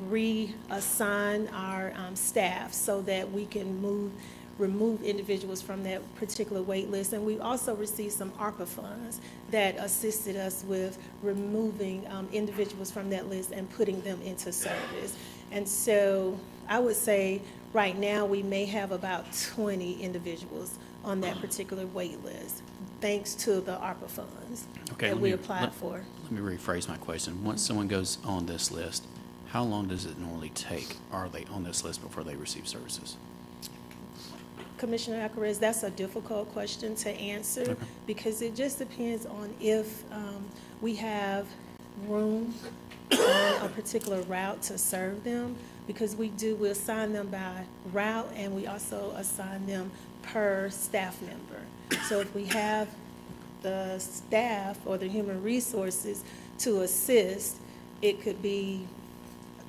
reassign our staff so that we can remove individuals from that particular wait list. And we also received some ARPA funds that assisted us with removing individuals from that list and putting them into service. And so I would say right now we may have about 20 individuals on that particular wait list, thanks to the ARPA funds that we applied for. Let me rephrase my question. Once someone goes on this list, how long does it normally take? Are they on this list before they receive services? Commissioner Alcaraz, that's a difficult question to answer because it just depends on if we have room on a particular route to serve them, because we assign them by route and we also assign them per staff member. So if we have the staff or the human resources to assist, it could be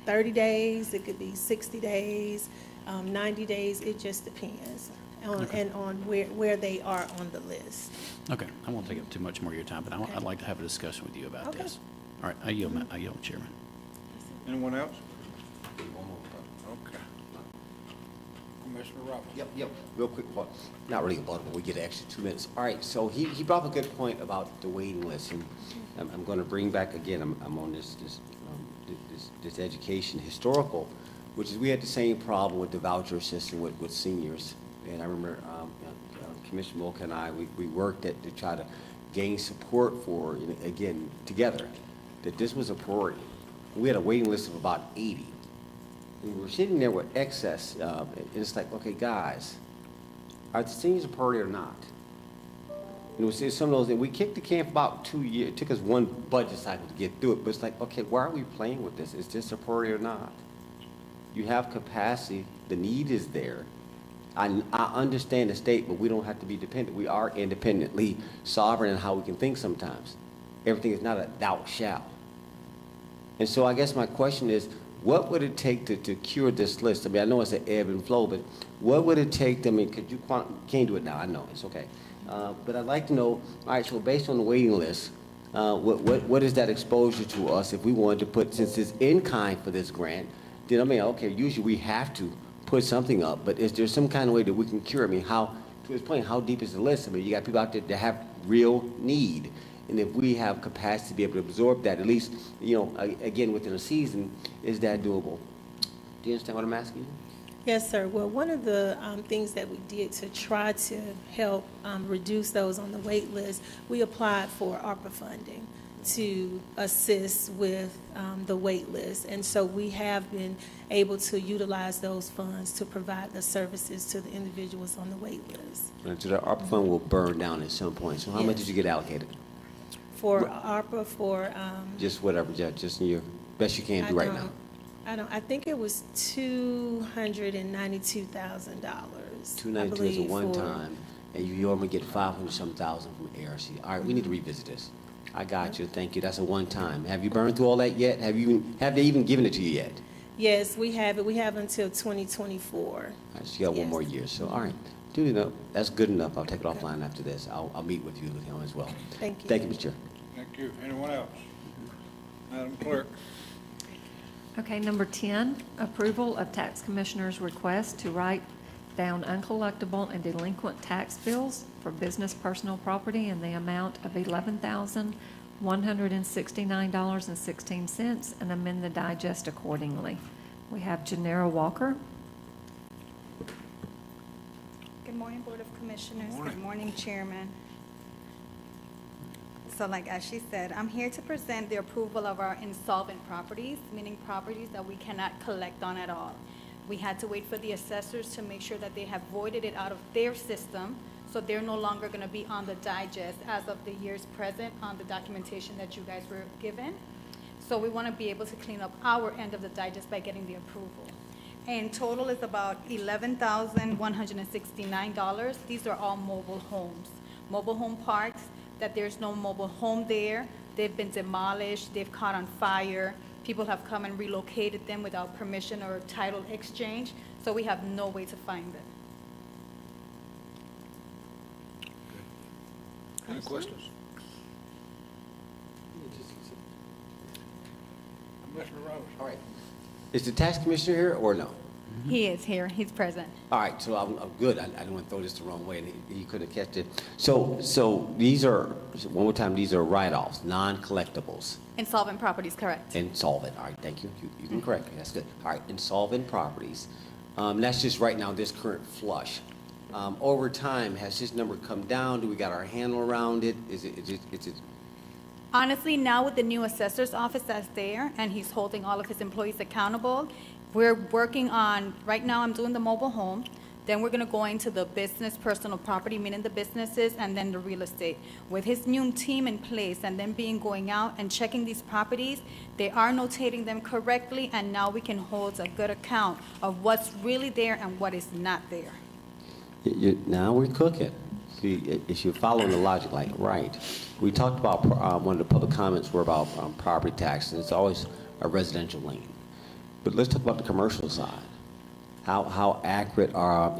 30 days, it could be 60 days, 90 days, it just depends and on where they are on the list. Okay, I won't take up too much more of your time, but I'd like to have a discussion with you about this. All right, I yield, Chairman. Anyone else? Okay. Commissioner Roberts. Yep, real quick, not really about it, but we get an extra 2 minutes. All right, so he brought up a good point about the waiting list, and I'm going to bring back, again, I'm on this education historical, which is we had the same problem with the voucher system with seniors. And I remember Commissioner Mocha and I, we worked to try to gain support for, again, together, that this was a priority. We had a waiting list of about 80. And we were sitting there with excess, and it's like, okay, guys, are the seniors a priority or not? And we see some of those, and we kicked the can for about 2 years. It took us one budget cycle to get through it, but it's like, okay, why are we playing with this? Is this a priority or not? You have capacity, the need is there. I understand the state, but we don't have to be dependent. We are independently sovereign in how we can think sometimes. Everything is not a thou shalt. And so I guess my question is, what would it take to cure this list? I mean, I know it's an ebb and flow, but what would it take? I mean, can't do it now, I know, it's okay. But I'd like to know, all right, so based on the waiting list, what is that exposure to us if we wanted to put, since it's in kind for this grant, then I mean, okay, usually we have to put something up, but is there some kind of way that we can cure? I mean, to his point, how deep is the list? I mean, you got people out there that have real need. And if we have capacity to be able to absorb that, at least, again, within a season, is that doable? Do you understand what I'm asking you? Yes, sir. Well, one of the things that we did to try to help reduce those on the wait list, we applied for ARPA funding to assist with the wait list. And so we have been able to utilize those funds to provide the services to the individuals on the wait list. And so the ARPA fund will burn down at some point. So how much did you get allocated? For ARPA, for... just whatever, just in your best you can do right now. I think it was $292,000. $292,000 is a one-time, and you normally get 500-some thousand from ARC. All right, we need to revisit this. I got you, thank you. That's a one-time. Have you burned through all that yet? Have they even given it to you yet? Yes, we have it. We have until 2024. All right, so you got one more year. So, all right, Duly enough. That's good enough. I'll take it offline after this. I'll meet with you as well. Thank you. Thank you, Mr. Chair. Thank you. Anyone else? Madam Clerk? Okay, number 10, approval of tax commissioner's request to write down uncollectible and delinquent tax bills for business personal property in the amount of $11,169.16 and amend the digest accordingly. We have Janera Walker. Good morning, Board of Commissioners. Good morning, Chairman. So like as she said, I'm here to present the approval of our insolvent properties, meaning properties that we cannot collect on at all. We had to wait for the assessors to make sure that they have voided it out of their system, so they're no longer going to be on the digest as of the years present on the documentation that you guys were given. So we want to be able to clean up our end of the digest by getting the approval. And total is about $11,169. These are all mobile homes. Mobile home parks, that there's no mobile home there. They've been demolished, they've caught on fire. People have come and relocated them without permission or title exchange, so we have no way to find them. Any questions? Commissioner Roberts? All right. Is the tax commissioner here or no? He is here, he's present. All right, so I'm good. I didn't want to throw this the wrong way, and he couldn't have catch it. So these are, one more time, these are write-offs, non-collectibles. Insolvent properties, correct. Insolvent, all right, thank you. You can correct me, that's good. All right, insolvent properties. That's just right now, this current flush. Over time, has this number come down? Do we got our handle around it? Is it? Honestly, now with the new assessor's office that's there, and he's holding all of his employees accountable, we're working on, right now I'm doing the mobile home, then we're gonna go into the business personal property, meaning the businesses, and then the real estate. With his new team in place, and then going out and checking these properties, they are notating them correctly, and now we can hold a good account of what's really there and what is not there. Now we're cooking. See, if you're following the logic, like, right. We talked about, one of the public comments were about property tax, and it's always a residential lien. But let's talk about the commercial side. How accurate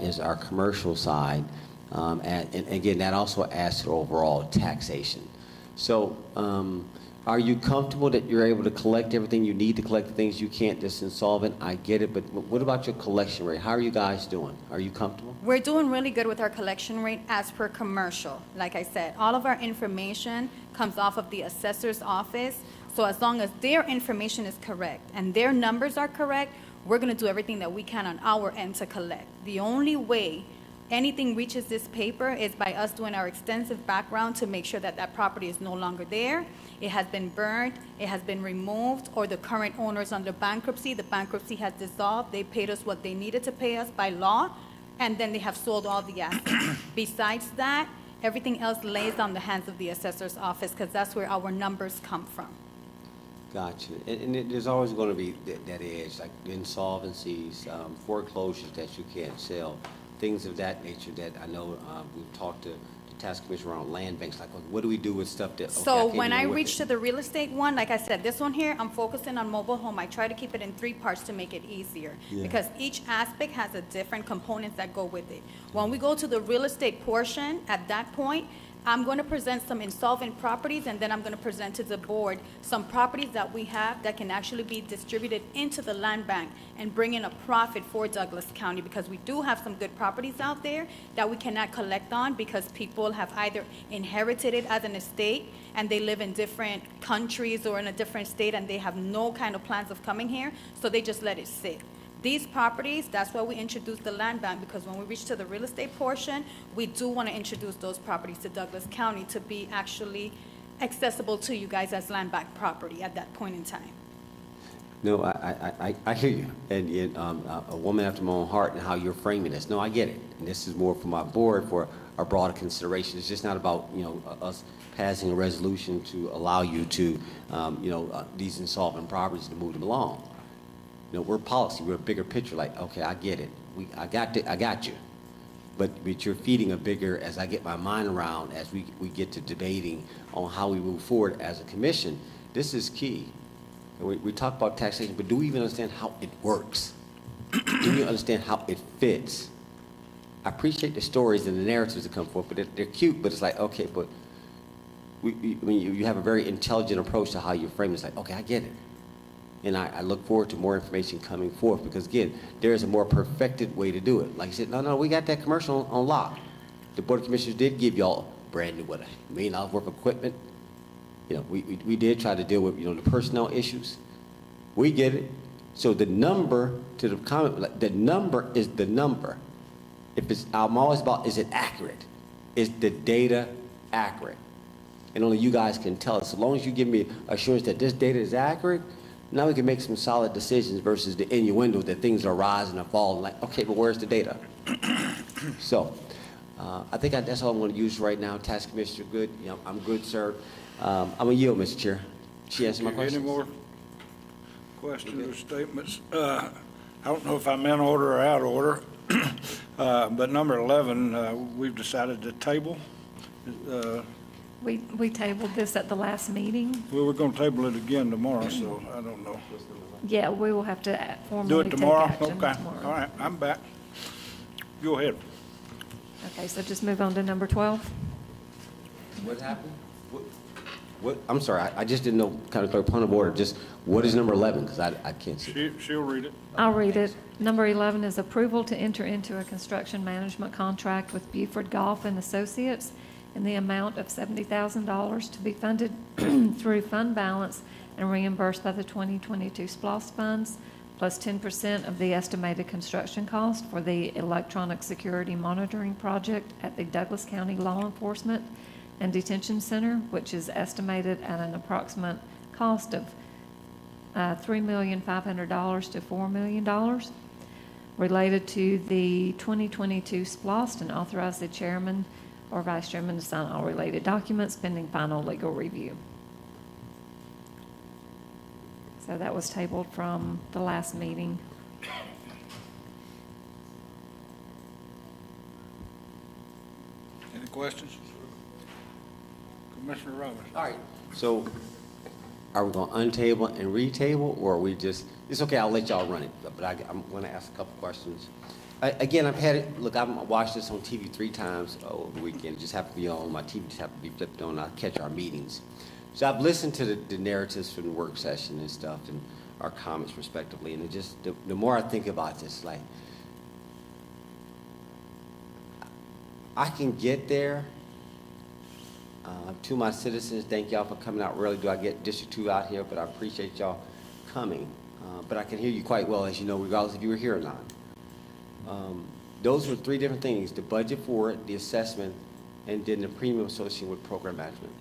is our commercial side? And again, that also adds to overall taxation. So are you comfortable that you're able to collect everything you need to collect the things you can't, just insolvent? I get it, but what about your collection rate? How are you guys doing? Are you comfortable? We're doing really good with our collection rate as per commercial. Like I said, all of our information comes off of the assessor's office. So as long as their information is correct and their numbers are correct, we're going to do everything that we can on our end to collect. The only way anything reaches this paper is by us doing our extensive background to make sure that that property is no longer there. It has been burned, it has been removed, or the current owner is under bankruptcy. The bankruptcy has dissolved. They paid us what they needed to pay us by law, and then they have sold all the assets. Besides that, everything else lays on the hands of the assessor's office, because that's where our numbers come from. Gotcha. And there's always going to be that edge, like insolvencies, foreclosures that you can't sell, things of that nature that I know we've talked to the tax commission around land banks, like what do we do with stuff that, okay, So when I reach to the real estate one, like I said, this one here, I'm focusing on mobile home. I try to keep it in 3 parts to make it easier, because each aspect has a different components that go with it. When we go to the real estate portion, at that point, I'm going to present some insolvent properties, and then I'm going to present to the board some properties that we have that can actually be distributed into the land bank and bring in a profit for Douglas County, because we do have some good properties out there that we cannot collect on because people have either inherited it as an estate and they live in different countries or in a different state and they have no kind of plans of coming here, so they just let it sit. These properties, that's why we introduced the land bank, because when we reach to the real estate portion, we do want to introduce those properties to Douglas County to be actually accessible to you guys as land bank property at that point in time. No, I hear you, and a woman after my own heart and how you're framing this. No, I get it, and this is more for my board for a broader consideration. It's just not about, us passing a resolution to allow you to, these insolvent properties to move them along. We're policy, we're a bigger picture, like, okay, I get it. I got you. But you're feeding a bigger, as I get my mind around, as we get to debating on how we move forward as a commission, this is key. We talk about taxation, but do we even understand how it works? Do you understand how it fits? I appreciate the stories and the narratives that come forth, but they're cute, but it's like, okay, but when you have a very intelligent approach to how you frame it, it's like, okay, I get it. And I look forward to more information coming forth, because again, there is a more perfected way to do it. Like I said, no, we got that commercial on lock. The Board of Commissioners did give y'all brand new, $1 million worth of equipment. You know, we did try to deal with, you know, the personnel issues. We get it. So the number, to the comment, like, the number is the number. I'm always about, is it accurate? Is the data accurate? And only you guys can tell us. As long as you give me assurance that this data is accurate, now we can make some solid decisions versus the innuendo that things are rising or falling. Like, okay, but where's the data? So, I think that's all I'm going to use right now. Task Commissioner Good, you know, I'm good, sir. I'm going to yield, Mr. Chair. She answered my question. Any more questions or statements? I don't know if I'm in order or out of order, but number 11, we've decided to table. We tabled this at the last meeting. Well, we're going to table it again tomorrow, so I don't know. Yeah, we will have to Do formally it take tomorrow? action Okay, tomorrow. all right, I'm back. Go ahead. Okay, so just move on to number 12. What happened? What, I'm sorry, I just didn't know, kind of clear point of order, just what is number 11? Because I can't see. She'll read it. I'll read it. Number 11 is approval to enter into a construction management contract with Buford Golf and Associates in the amount of $70,000 to be funded through fund balance and reimbursed by the 2022 SPLOST funds, plus 10% of the estimated construction cost for the electronic security monitoring project at the Douglas County Law Enforcement and Detention Center, which is estimated at an approximate cost of $3,500,000 to $4 million, related to the 2022 SPLOST, and authorize the chairman or vice chairman to sign all related documents pending final legal review. So that was tabled from the last meeting. Any questions? Commissioner Roberts. All right, so are we going to untable and retable, or are we just, it's okay, I'll let y'all run it, but I'm going to ask a couple questions. Again, I've had it, look, I've watched this on TV 3 times over the weekend. It just happened to be on, my TV just happened to be flipped on, I catch our meetings. So I've listened to the narratives from the work session and stuff, and our comments respectively, and it just, the more I think about this, like, I can get there. To my citizens, thank y'all for coming out. Rarely do I get District 2 out here, but I appreciate y'all coming. But I can hear you quite well, as you know, regardless if you were here or not. Those were 3 different things: the budget for it, the assessment, and then the premium associated with program management.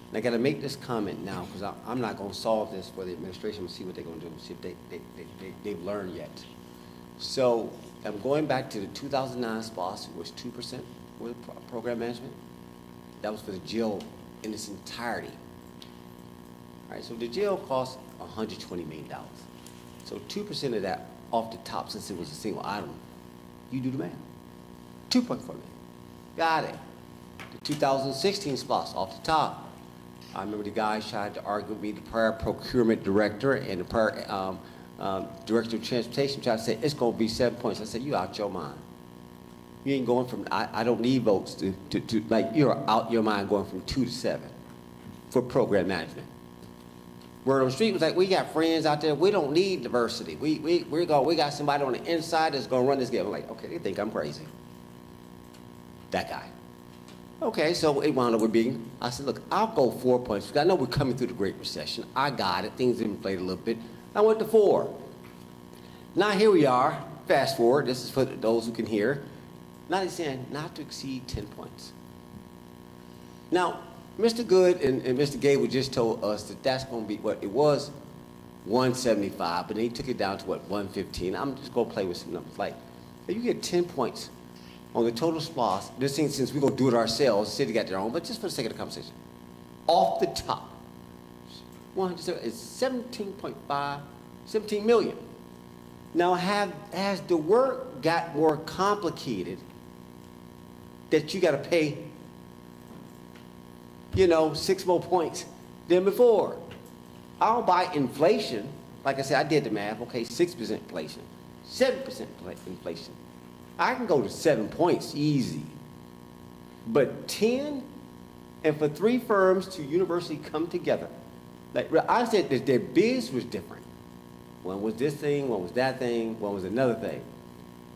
And I got to make this comment now, because I'm not going to solve this for the administration. We'll see what they're going to do, see if they've learned yet. So I'm going back to the 2009 SPOS, it was 2% with program management. That was for the jail in its entirety. All right, so the jail cost $120 million. So 2% of that off the top, since it was a single item, you do the math. 2.4 million. Got it. The 2016 SPLOS off the top. I remember the guys tried to argue with me, the prior procurement director and the prior director of transportation tried to say, it's going to be 7 points. I said, you out your mind. You ain't going from, I don't need votes to like, you're out your mind going from 2 to 7 for program management. Word on the street was like, we got friends out there, we don't need diversity. We got somebody on the inside that's going to run this game. I'm like, okay, they think I'm crazy. That guy. Okay, so it wound up with being, I said, look, I'll go 4 points. I know we're coming through the Great Recession. I got it. Things inflated a little bit. I went to 4. Now here we are. Fast forward. This is for those who can hear. Now they're saying not to exceed 10 points. Now, Mr. Good and Mr. Gable just told us that that's going to be what it was, 175, but then he took it down to what, 115. I'm just going to play with some numbers. Like, if you get 10 points on the total SPLOS, this thing, since we're going to do it ourselves, the city got their own, but just for the sake of the conversation, off the top, 100 is 17.5, 17 million. Now, has the work got more complicated that you got to pay, 6 more points than before? I'll buy inflation. Like I said, I did the math. Okay, 6% inflation, 7% inflation. I can go to 7 points easy. But 10, and for 3 firms to university come together, like I said, that their bids was different. One was this thing, one was that thing, one was another thing.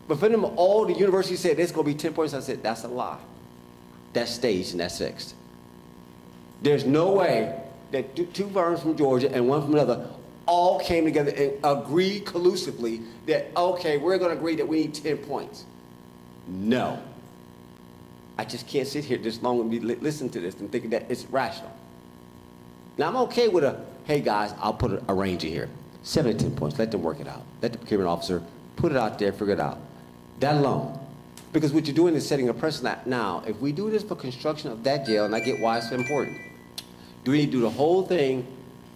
But for them all, the university said it's going to be 10 points. I said, that's a lie. That's staged and that's fixed. There's no way that 2 firms from Georgia and 1 from another all came together and agreed collusively that, okay, we're going to agree that we need 10 points. No. I just can't sit here this long and listen to this and thinking that it's rational. Now, I'm okay with hey, guys, I'll put a range in here. 7 to 10 points. Let them work it out. Let the procurement officer put it out there, figure it out. That alone. Because what you're doing is setting a precedent. Now, if we do this for construction of that jail, and I get why it's so important, do we need to do the whole thing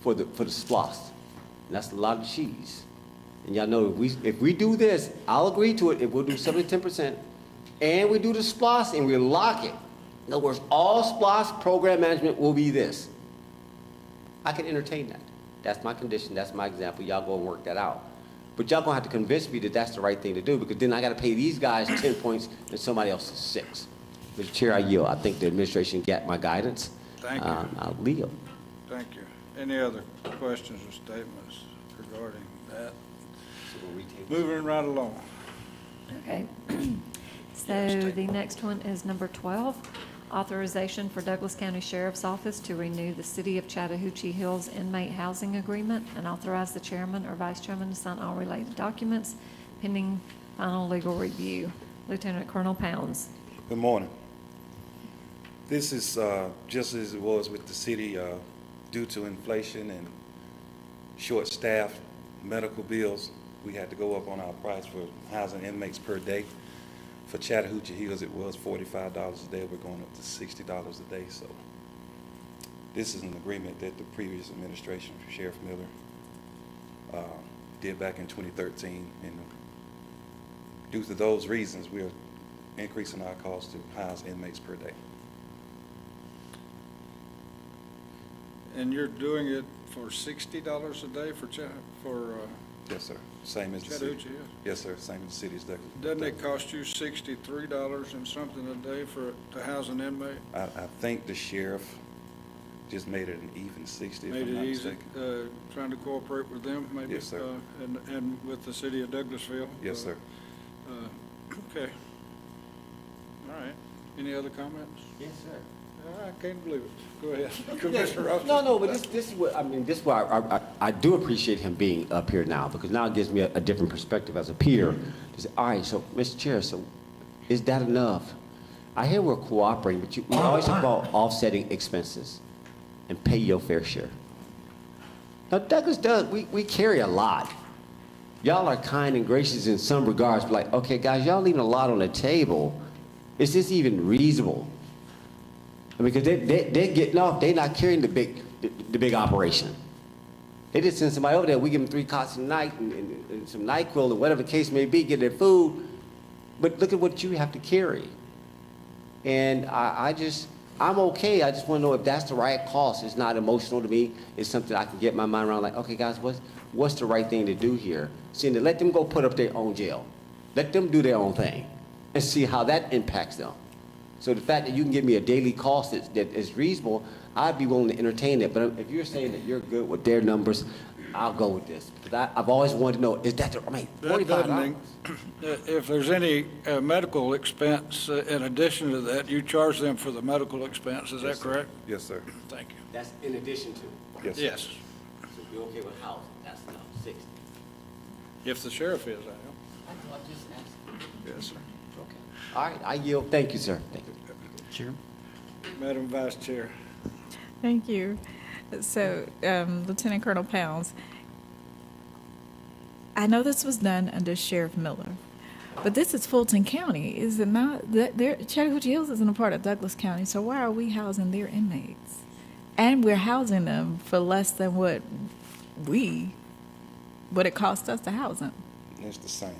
for the SPLOST? And that's a lot of cheese. And y'all know if we do this, I'll agree to it if we'll do 7 to 10%, and we do the SPLOST and we lock it. In other words, all SPLOST program management will be this. I can entertain that. That's my condition, that's my example. Y'all go and work that out. But y'all gonna have to convince me that that's the right thing to do, because then I gotta pay these guys 10 points and somebody else 6. Mr. Chair, I yield. I think the administration got my guidance. Thank you. I'll yield. Thank you. Any other questions or statements regarding that? Moving right along. Okay. So the next one is number 12, authorization for Douglas County Sheriff's Office to renew the City of Chattahoochee Hills inmate housing agreement and authorize the chairman or vice chairman to sign all related documents pending final legal review. Lieutenant Colonel Pounds. Good morning. This is just as it was with the city due to inflation and short-staffed medical bills. We had to go up on our price for housing inmates per day. For Chattahoochee Hills, it was $45 a day. We're going up to $60 a day. So this is an agreement that the previous administration, Sheriff Miller, did back in 2013. And due to those reasons, we are increasing our cost to house inmates per day. And you're doing it for $60 a day for Yes, sir. Same as the city. Chattahoochee Hills? Yes, sir. Same as the city's Douglas. Doesn't it cost you $63 and something a day to house an inmate? I think the sheriff just made it an even 60, if Made I'm it not easy, mistaken. trying to cooperate with them, maybe? Yes, sir. And with the city of Douglasville? Yes, sir. Okay. All right. Any other comments? Yes, sir. I can't believe it. Go ahead, Commissioner Robinson. No, but this is what, I mean, this is why I do appreciate him being up here now, because now it gives me a different perspective as a peer. To say, all right, so, Mr. Chair, so is that enough? I hear we're cooperating, but we always talk about offsetting expenses and pay your fair share. Now, Douglas does, we carry a lot. Y'all are kind and gracious in some regards, but like, okay, guys, y'all leaving a lot on the table. Is this even reasonable? I mean, because they're getting off, they're not carrying the big operation. They just send somebody over there, we give them 3 cots a night and some NyQuil or whatever the case may be, get their food. But look at what you have to carry. And I'm okay, I just want to know if that's the right cost. It's not emotional to me, it's something I can get my mind around, like, okay, guys, what's the right thing to do here? Seeing that, let them go put up their own jail. Let them do their own thing and see how that impacts them. So the fact that you can give me a daily cost that is reasonable, I'd be willing to entertain it. But if you're saying that you're good with their numbers, I'll go with this. Because I've always wanted to know, is that I mean, $45? If there's any medical expense in addition to that, you charge them for the medical expense, is that correct? Yes, sir. Thank you. That's in addition to. Yes, sir. Yes. So if you're okay with housing, that's enough, 60. If the sheriff is, I am. I'm just asking. Yes, sir. Okay. All right, I yield. Thank you, sir. Thank you. Chair? Madam Vice Chair. Thank you. So, Lieutenant Colonel Pounds, I know this was done under Sheriff Miller, but this is Fulton County, is it not? Chattahoochee Hills isn't a part of Douglas County, so why are we housing their inmates? And we're housing them for less than what it cost us to house them. It's the same.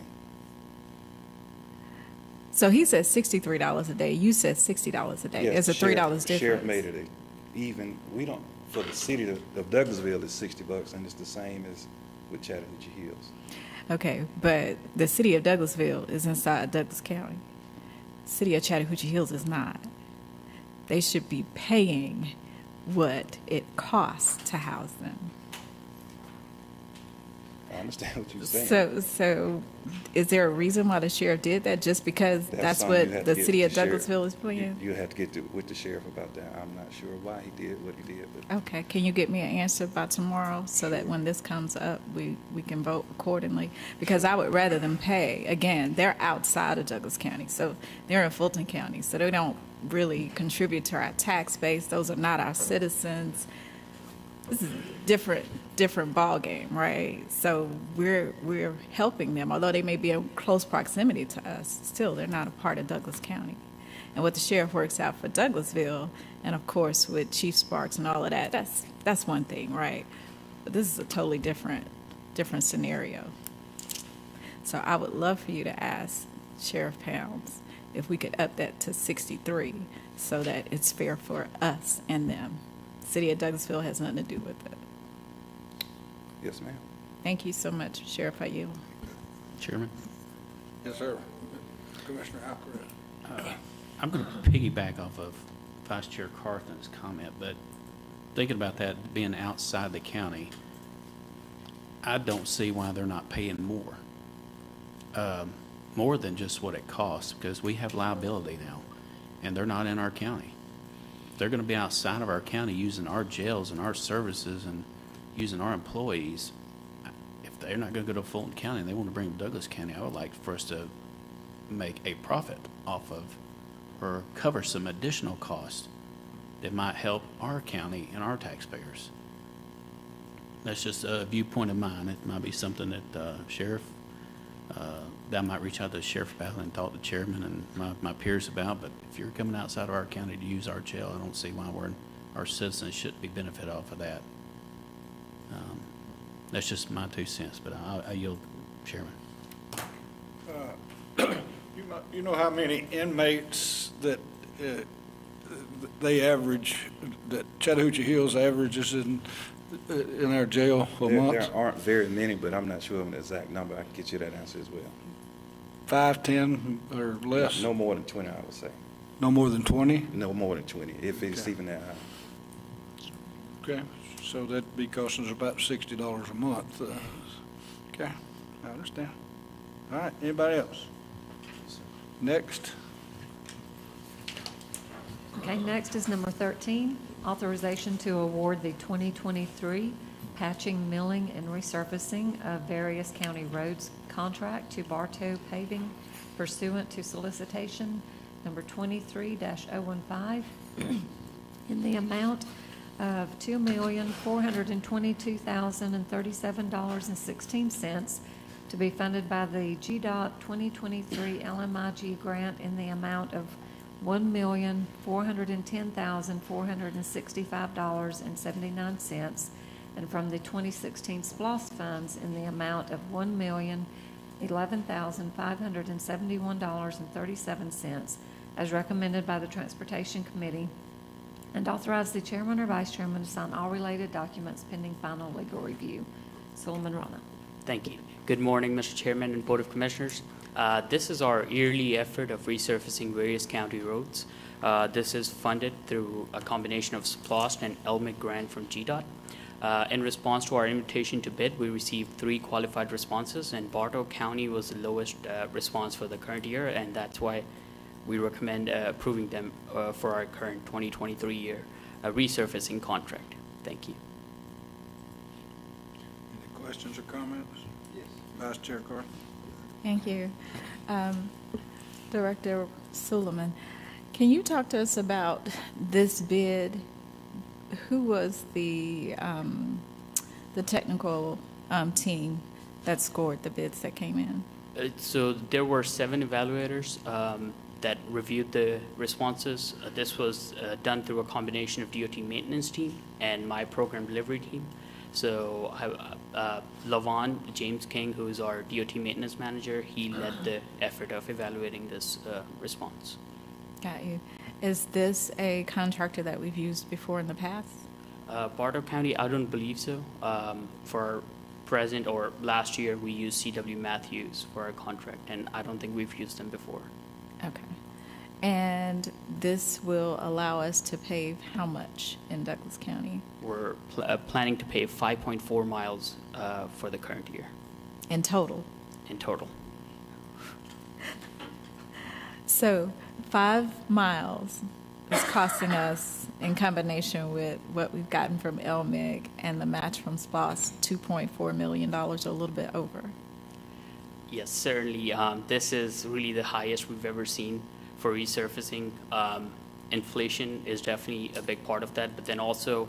So he said $63 a day. You said $60 a day. Yes, It's a $3 difference. Sheriff made it even. We don't, for the city of Douglasville, it's $60, and it's the same as with Chattahoochee Hills. Okay, but the city of Douglasville is inside Douglas County. City of Chattahoochee Hills is not. They should be paying what it costs to house them. I understand what you're saying. So is there a reason why the sheriff did that? Just because that's something you what have the to get city with of the sheriff. Douglasville is paying? You have to get with the sheriff about that. I'm not sure why he did what he did, but Okay, can you get me an answer by tomorrow so that when this comes up, we can vote accordingly? Because I would rather them pay. Again, they're outside of Douglas County, so they're in Fulton County, so they don't really contribute to our tax base. Those are not our citizens. This is a different ballgame, right? So we're helping them, although they may be in close proximity to us. Still, they're not a part of Douglas County. And what the sheriff works out for Douglasville, and of course with Chief Sparks and all of that, that's one thing, right? But this is a totally different scenario. So I would love for you to ask Sheriff Pounds if we could up that to 63 so that it's fair for us and them. City of Douglasville has nothing to do with it. yes, ma'am. Thank you so much, Sheriff Ayala. Chairman? Yes, sir. Commissioner Alcaraz. I'm going to piggyback off of Vice Chair Carthen's comment, but thinking about that being outside the county, I don't see why they're not paying more than just what it costs, because we have liability now, and they're not in our county. They're going to be outside of our county using our jails and our services and using our employees. If they're not going to go to Fulton County and they want to bring to Douglas County, I would like for us to make a profit off of or cover some additional costs that might help our county and our taxpayers. That's just a viewpoint of mine. It might be something that Sheriff, that I might reach out to the sheriff about and talk to the chairman and my peers about, but if you're coming outside of our county to use our jail, I don't see why our citizens shouldn't be benefit off of that. That's just my 2 cents, but I yield, Chairman. You know how many inmates that they average, that Chattahoochee Hills averages in our jail a month? There aren't very many, but I'm not sure of an exact number. I can get you that answer as well. 5, 10, or less? No more than 20, I would say. No more than 20? No more than 20, if it's Okay. even that high. Okay, so that'd be costing us about $60 a month. Okay, I understand. All right, anybody else? Next. Okay, next is number 13, authorization to award the 2023 patching, milling, and resurfacing of various county roads contract to Bartow Paving pursuant to solicitation number 23-015 in the amount of $2,422,037.16 to be funded by the GDOT 2023 LMIG grant in the amount of $1,410,465.79, and from the 2016 SPLOST funds in the amount of $1,011,571.37, as recommended by the Transportation Committee, and authorize the chairman or vice chairman to sign all related documents pending final legal review. Solomon Rana. Thank you. Good morning, Mr. Chairman and Board of Commissioners. This is our yearly effort of resurfacing various county roads. This is funded through a combination of SPLOST and LMIG grant from GDOT. In response to our invitation to bid, we received 3 qualified responses, and Bartow County was the lowest response for the current year, and that's why we recommend approving them for our current 2023 year resurfacing contract. Thank you. Any questions or comments? Yes. Vice Chair Carter. Thank you. Director Suleiman, can you talk to us about this bid? Who was the technical team that scored the bids that came in? So there were 7 evaluators that reviewed the responses. This was done through a combination of DOT maintenance team and my program delivery team. So Lavon James King, who is our DOT maintenance manager, he led the effort of evaluating this response. Got you. Is this a contractor that we've used before in the past? Bartow County, I don't believe so. For present or last year, we used C.W. Matthews for our contract, and I don't think we've used them before. Okay. And this will allow us to pave how much in Douglas County We're planning to pave 5.4 miles for the current year in total? in total. So 5 miles is costing us, in combination with what we've gotten from LMIG and the match from SPOS, $2.4 million, or a little bit over. Yes, certainly. This is really the highest we've ever seen for resurfacing. Inflation is definitely a big part of that, but then also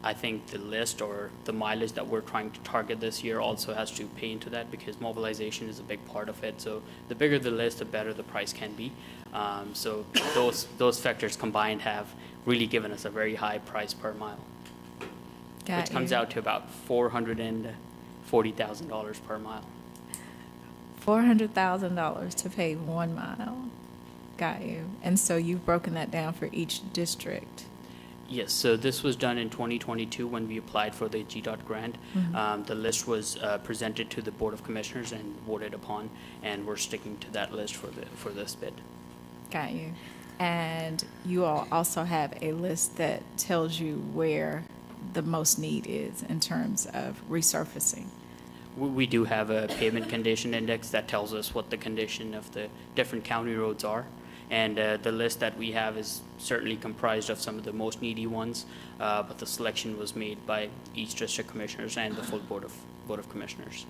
I think the list or the mileage that we're trying to target this year also has to pay into that, because mobilization is a big part of it. So the bigger the list, the better the price can be. So those factors combined have really given us a very high price per mile, which comes out to about $440,000 per mile. $400,000 to pave 1 mile. Got you. And so you've broken that down for each district. Yes, so this was done in 2022 when we applied for the GDOT grant. The list was presented to the Board of Commissioners and voted upon, and we're sticking to that list for this bid. Got you. And you all also have a list that tells you where the most need is in terms of resurfacing. We do have a pavement condition index that tells us what the condition of the different county roads are. And the list that we have is certainly comprised of some of the most needy ones, but the selection was made by each district commissioners and the full Board of Commissioners.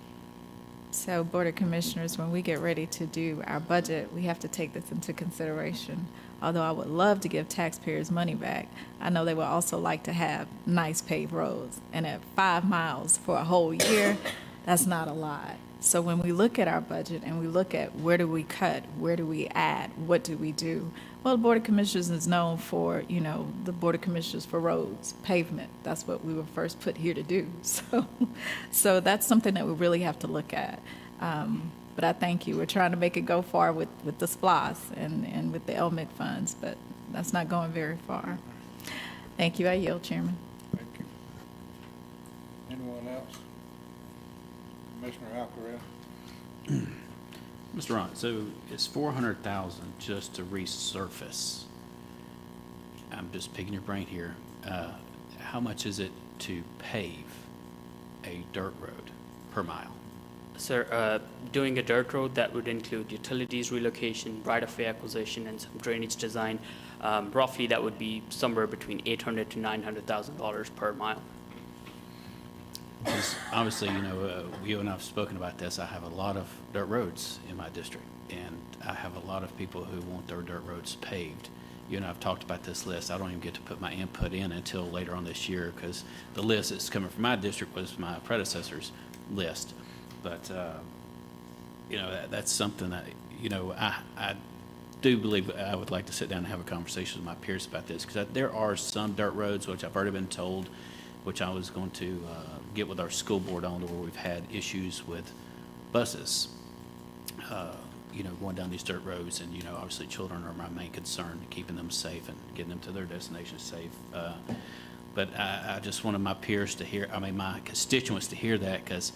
So, Board of Commissioners, when we get ready to do our budget, we have to take this into consideration. Although I would love to give taxpayers money back, I know they would also like to have nice paved roads. And at 5 miles for a whole year, that's not a lot. So when we look at our budget and we look at where do we cut, where do we add, what do we do? Well, the Board of Commissioners is known for, the Board of Commissioners for roads, pavement. That's what we were first put here to do. So that's something that we really have to look at. But I thank you. We're trying to make it go far with the SPLOS and with the LMIC funds, but that's not going very far. Thank you. I yield, Chairman. Thank you. Anyone else? Commissioner Alcaraz. Mr. Ron, so it's $400,000 just to resurface. I'm just picking your brain here. How much is it to pave a dirt road per mile? Sir, doing a dirt road, that would include utilities relocation, right-of-way acquisition, and some drainage design. Roughly, that would be somewhere between $800,000 to $900,000 per mile. Because obviously, you and I have spoken about this. I have a lot of dirt roads in my district, and I have a lot of people who want their dirt roads paved. You and I have talked about this list. I don't even get to put my input in until later on this year, because the list that's coming from my district was my predecessor's list. But, that's something that, I do believe I would like to sit down and have a conversation with my peers about this, because there are some dirt roads, which I've already been told, which I was going to get with our school board on, where we've had issues with buses, going down these dirt roads. And, obviously children are my main concern, keeping them safe and getting them to their destination safe. But I just wanted my peers to hear, my constituents to hear that, because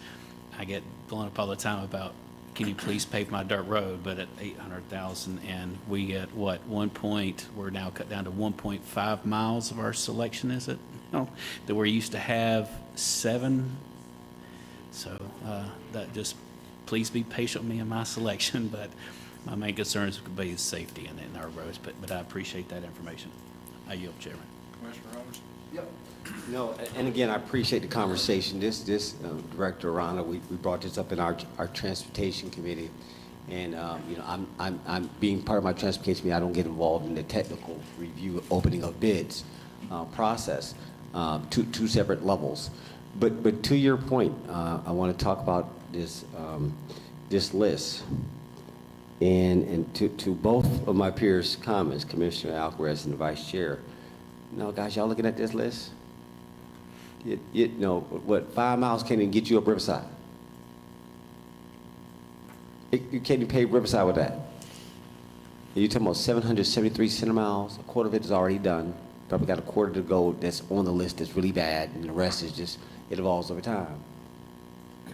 I get blown up all the time about, can you please pave my dirt road? But at $800,000, and we get we're now cut down to 1.5 miles of our selection, is it? No, that we used to have 7. So that just, please be patient with me in my selection, but my main concerns would be safety in our roads. But I appreciate that information. I yield, Chairman. Commissioner Roberts? Yep. No, and again, I appreciate the conversation. This Director Arana, we brought this up in our transportation committee, and I'm being part of my transportation committee. I don't get involved in the technical review, opening of bids process, two separate levels. But to your point, I want to talk about this list, and to both of my peers' comments, Commissioner Alcaraz and the Vice Chair. No, guys, y'all looking at this list? What 5 miles can't even get you up Riverside. You can't even pave Riverside with that. You're talking about 773 center miles. A quarter of it is already done. Probably got a quarter to go that's on the list that's really bad, and the rest is just, it evolves over time.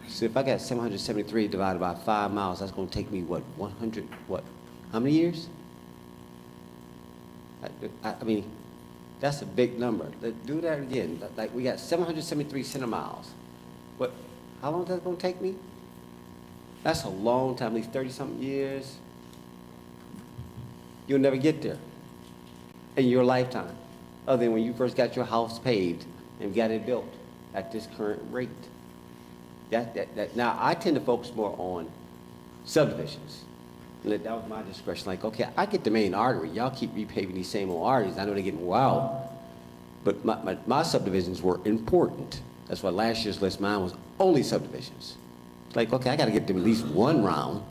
So if I got 773 divided by 5 miles, that's gonna take me, what, 100, what? How many years? I mean, that's a big number. Do that again. Like, we got 773 center miles. What, how long is that gonna take me? That's a long time, at least 30-something years. You'll never get there in your lifetime, other than when you first got your house paved and got it built at this current rate. Now, I tend to focus more on subdivisions. And that was my discretion. Like, okay, I get the main artery. Y'all keep repaving these same old arteries. I know they're getting wild. But my subdivisions were important. That's why last year's list, mine was only subdivisions. It's like, okay, I got to get them at least one round,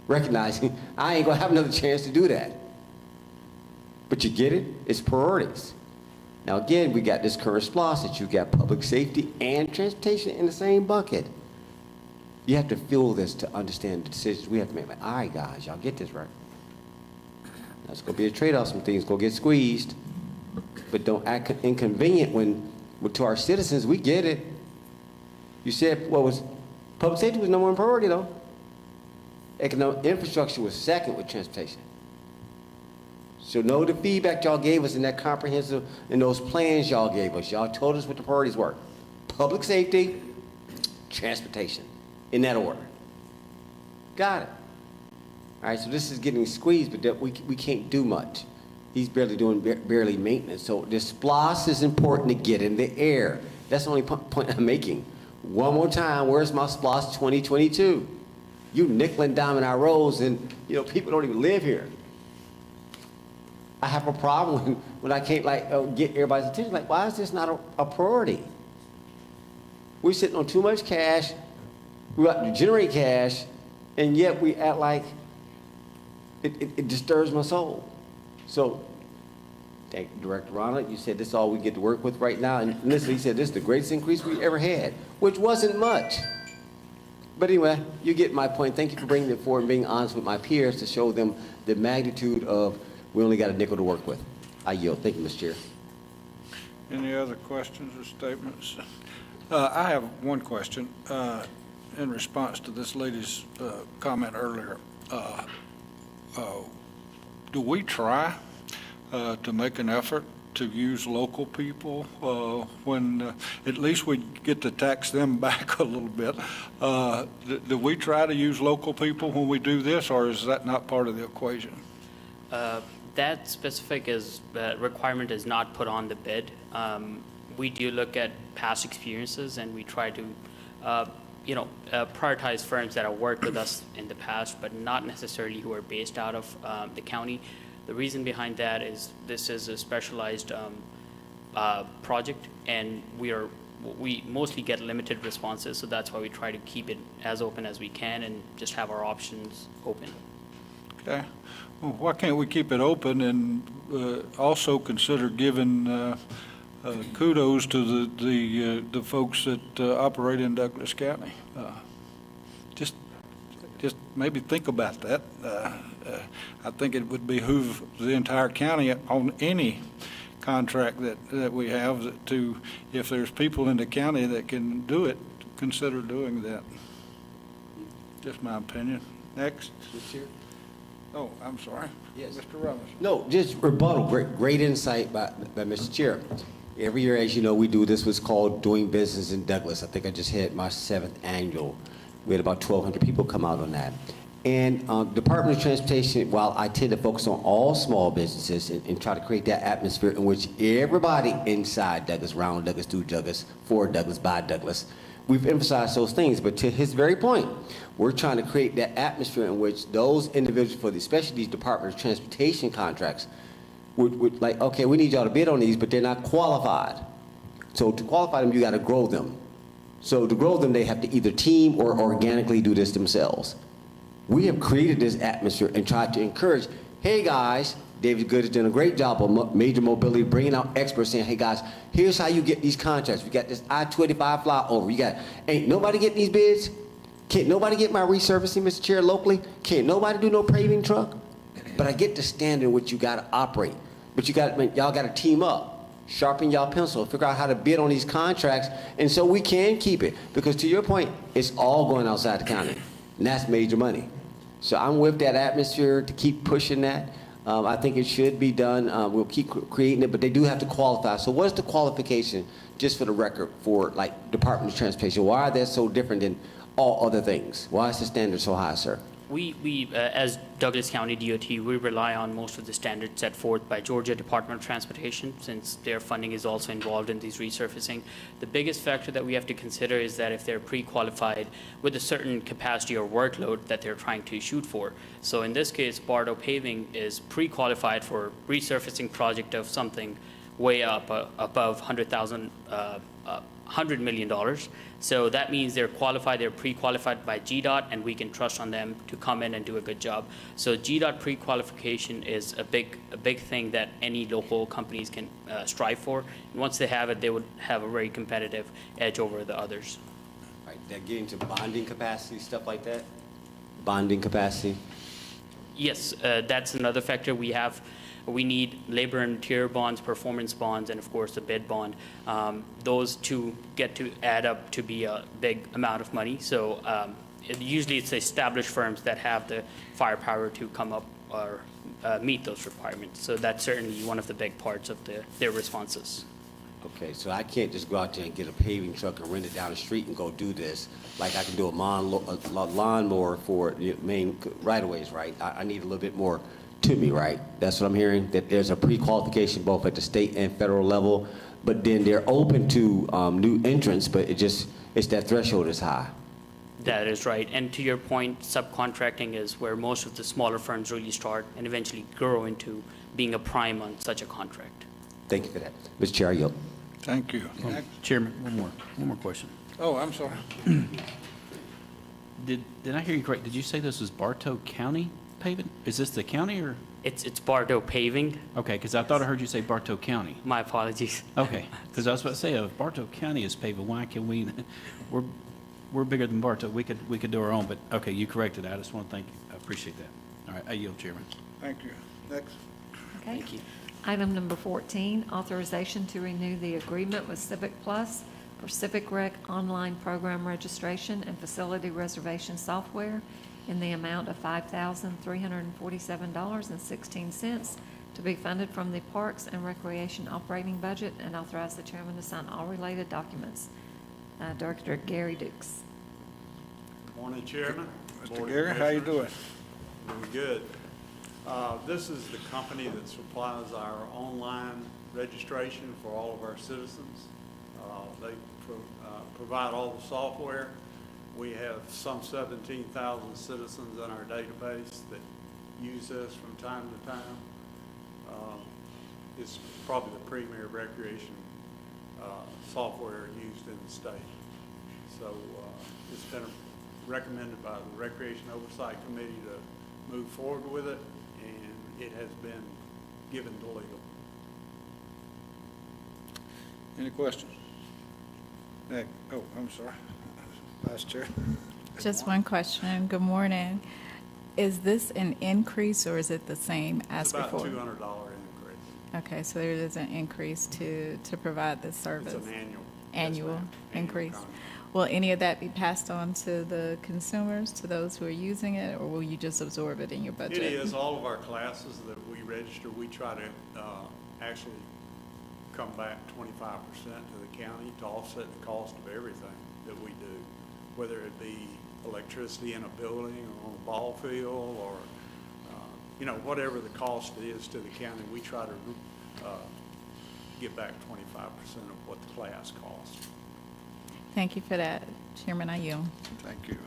recognizing I ain't going to have another chance to do that. But you get it? It's priorities. Now, again, we got this current SPLOST that you got public safety and transportation in the same bucket. You have to feel this to understand the decisions we have to make. Like, all right, guys, y'all get this right. That's going to be a trade-off. Some things going to get squeezed. But don't act inconvenient when to our citizens, we get it. You said, public safety was number one priority, though. Economic infrastructure was second with transportation. So know the feedback y'all gave us in that comprehensive, in those plans y'all gave us. Y'all told us what the priorities were. Public safety, transportation, in that order. Got it. All right, so this is getting squeezed, but we can't do much. He's barely doing barely maintenance. So this SPLOST is important to get in the air. That's the only point I'm making. One more time, where's my SPLOST 2022? You nickel and dime our roads, and people don't even live here. I have a problem when I can't get everybody's attention. Like, why is this not a priority? We're sitting on too much cash. We got to generate cash, and yet we act like it disturbs my soul. So, thank you, Director Ronald. You said this is all we get to work with right now. And listen, he said this is the greatest increase we ever had, which wasn't much. But anyway, you get my point. Thank you for bringing it forward and being honest with my peers to show them the magnitude of we only got a nickel to work with. I yield. Thank you, Mr. Chair. Any other questions or statements? I have one question in response to this lady's comment earlier. Do we try to make an effort to use local people when at least we get to tax them back a little bit? Do we try to use local people when we do this, or is that not part of the equation? That specific requirement is not put on the bid. We do look at past experiences, and we try to prioritize firms that have worked with us in the past, but not necessarily who are based out of the county. The reason behind that is this is a specialized project, and we mostly get limited responses, so that's why we try to keep it as open as we can and just have our options open. Okay. Well, why can't we keep it open and also consider giving kudos to the folks that operate in Douglas County? Just maybe think about that. I think it would behoove the entire county on any contract that we have to, if there's people in the county that can do it, consider doing that. Just my opinion. Next. Oh, I'm sorry. Yes. Mr. Robinson. No, just rebuttal. Great insight by Mr. Chair. Every year, as you know, we do this what's called Doing Business in Douglas. I think I just had my 7th annual. We had about 1,200 people come out on that. And Department of Transportation, while I tend to focus on all small businesses and try to create that atmosphere in which everybody inside Douglas, around Douglas, through Douglas, for Douglas, by Douglas, we've emphasized those things. But to his very point, we're trying to create that atmosphere in which those individuals, especially these Department of Transportation contracts, would like, okay, we need y'all to bid on these, but they're not qualified. So to qualify them, you got to grow them. So to grow them, they have to either team or organically do this themselves. We have created this atmosphere and tried to encourage, hey guys, David Good has done a great job of major mobility, bringing out experts saying, hey guys, here's how you get these contracts. We got this I-25 flyover. Ain't nobody getting these bids? Can't nobody get my resurfacing, Mr. Chair, locally? Can't nobody do no paving truck? But I get the standard in which you got to operate. But y'all got to team up. sharpen y'all pencil, figure out how to bid on these contracts, and so we can keep it. Because to your point, it's all going outside the county, and that's major money. So I'm with that atmosphere to keep pushing that. I think it should be done. We'll keep creating it, but they do have to qualify. So what is the qualification, just for the record, for like Department of Transportation? Why are they so different than all other things? Why is the standard so high, sir? We as Douglas County DOT, we rely on most of the standards set forth by Georgia Department of Transportation, since their funding is also involved in these resurfacing. The biggest factor that we have to consider is that if they're pre-qualified with a certain capacity or workload that they're trying to shoot for. So in this case, Bardo Paving is pre-qualified for resurfacing project of something way up above $100 million. So that means they're qualified, they're pre-qualified by GDOT, and we can trust on them to come in and do a good job. So GDOT pre-qualification is a big thing that any local companies can strive for. And once they have it, they would have a very competitive edge over the others. Right, that get into bonding capacity, stuff like that? Bonding capacity? Yes, that's another factor we have. We need labor and material bonds, performance bonds, and of course a bid bond. Those two get to add up to be a big amount of money. So usually it's established firms that have the firepower to come up or meet those requirements. So that's certainly one of the big parts of their responses. Okay, so I can't just go out there and get a paving truck and rent it down the street and go do this, like I can do a lawnmower for the main right-of-ways, right? I need a little bit more to me, right? That's what I'm hearing, that there's a pre-qualification both at the state and federal level, but then they're open to new entrants, but it's that threshold is high. That is right. And to your point, subcontracting is where most of the smaller firms really start and eventually grow into being a prime on such a contract. Thank you for that. Mr. Chair, I yield. Thank you. Chairman, one more question. Oh, I'm sorry. Did I hear you correct? Did you say this was Bartow County paving? Is this the county or? It's Bardo Paving. Okay, because I thought I heard you say Bartow County. My apologies. Okay, because I was about to say, if Bartow County is paving, why can we, we're bigger than Bartow, we could do our own, but, okay, you corrected that, I just want to thank you, I appreciate that. All right, I yield, Chairman. Thank you. Next. Okay. Thank you. Item number 14, authorization to renew the agreement with Civic Plus for Civic Rec online program registration and facility reservation software in the amount of $5,347.16 to be funded from the Parks and Recreation operating budget, and authorize the chairman to sign all related documents. Director Gary Dukes. Morning, Chairman. Mr. Gary, how you doing? Doing good. This is the company that supplies our online registration for all of our citizens. They provide all the software. We have some 17,000 citizens in our database that use this from time to time. It's probably the premier recreation software used in the state. So it's been recommended by the Recreation Oversight Committee to move forward with it, and it has been given to legal. Any questions? Nick? Oh, I'm sorry. Vice Chair. Just one question. Good morning. Is this an increase or is it the same as before? It's about $200 increase. Okay, so there is an increase to provide this service? It's an annual. Annual Yes, ma'am. increase? Annual contract. Will any of that be passed on to the consumers, to those who are using it, or will you just absorb it in your budget? It is. All of our classes that we register, we try to actually come back 25% to the county to offset the cost of everything that we do, whether it be electricity in a building or on a ball field or, whatever the cost is to the county, we try to get back 25% of what the class costs. Thank you for that. Chairman, I yield. Thank you.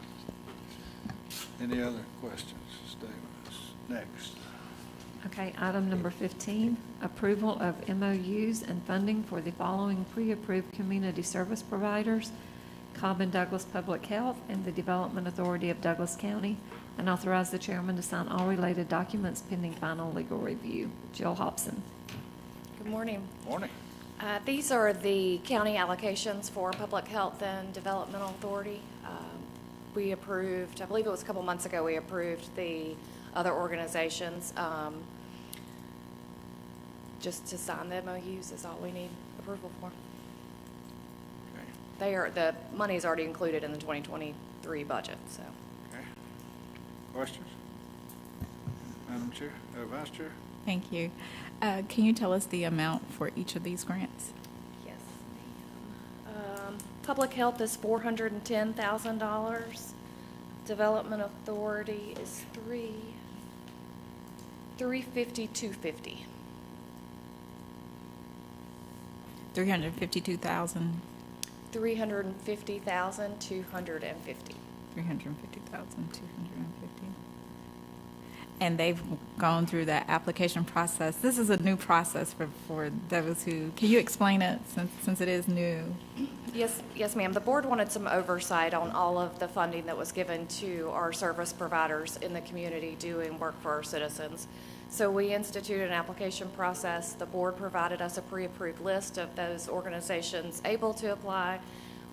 Any other questions, statements? Next. Okay, item number 15, approval of MOUs and funding for the following pre-approved community service providers: Cobb and Douglas Public Health and the Development Authority of Douglas County, and authorize the chairman to sign all related documents pending final legal review. Jill Hobson. Good morning. Morning. These are the county allocations for Public Health and Developmental Authority. We approved, I believe it was a couple months ago, we approved the other organizations. just to sign the MOUs is all we need approval for. The money is already included in the 2023 budget, so. Okay. Questions? Madam Chair, Vice Chair? Thank you. Can you tell us the amount for each of these grants? Yes, ma'am. Public health is $410,000. Development Authority is $352,50. 352,000. 350,250. 350,250. And they've gone through that application process. This is a new process for those who, can you explain it since it is new? Yes, ma'am. The board wanted some oversight on all of the funding that was given to our service providers in the community doing work for our citizens. So we instituted an application process. The board provided us a pre-approved list of those organizations able to apply.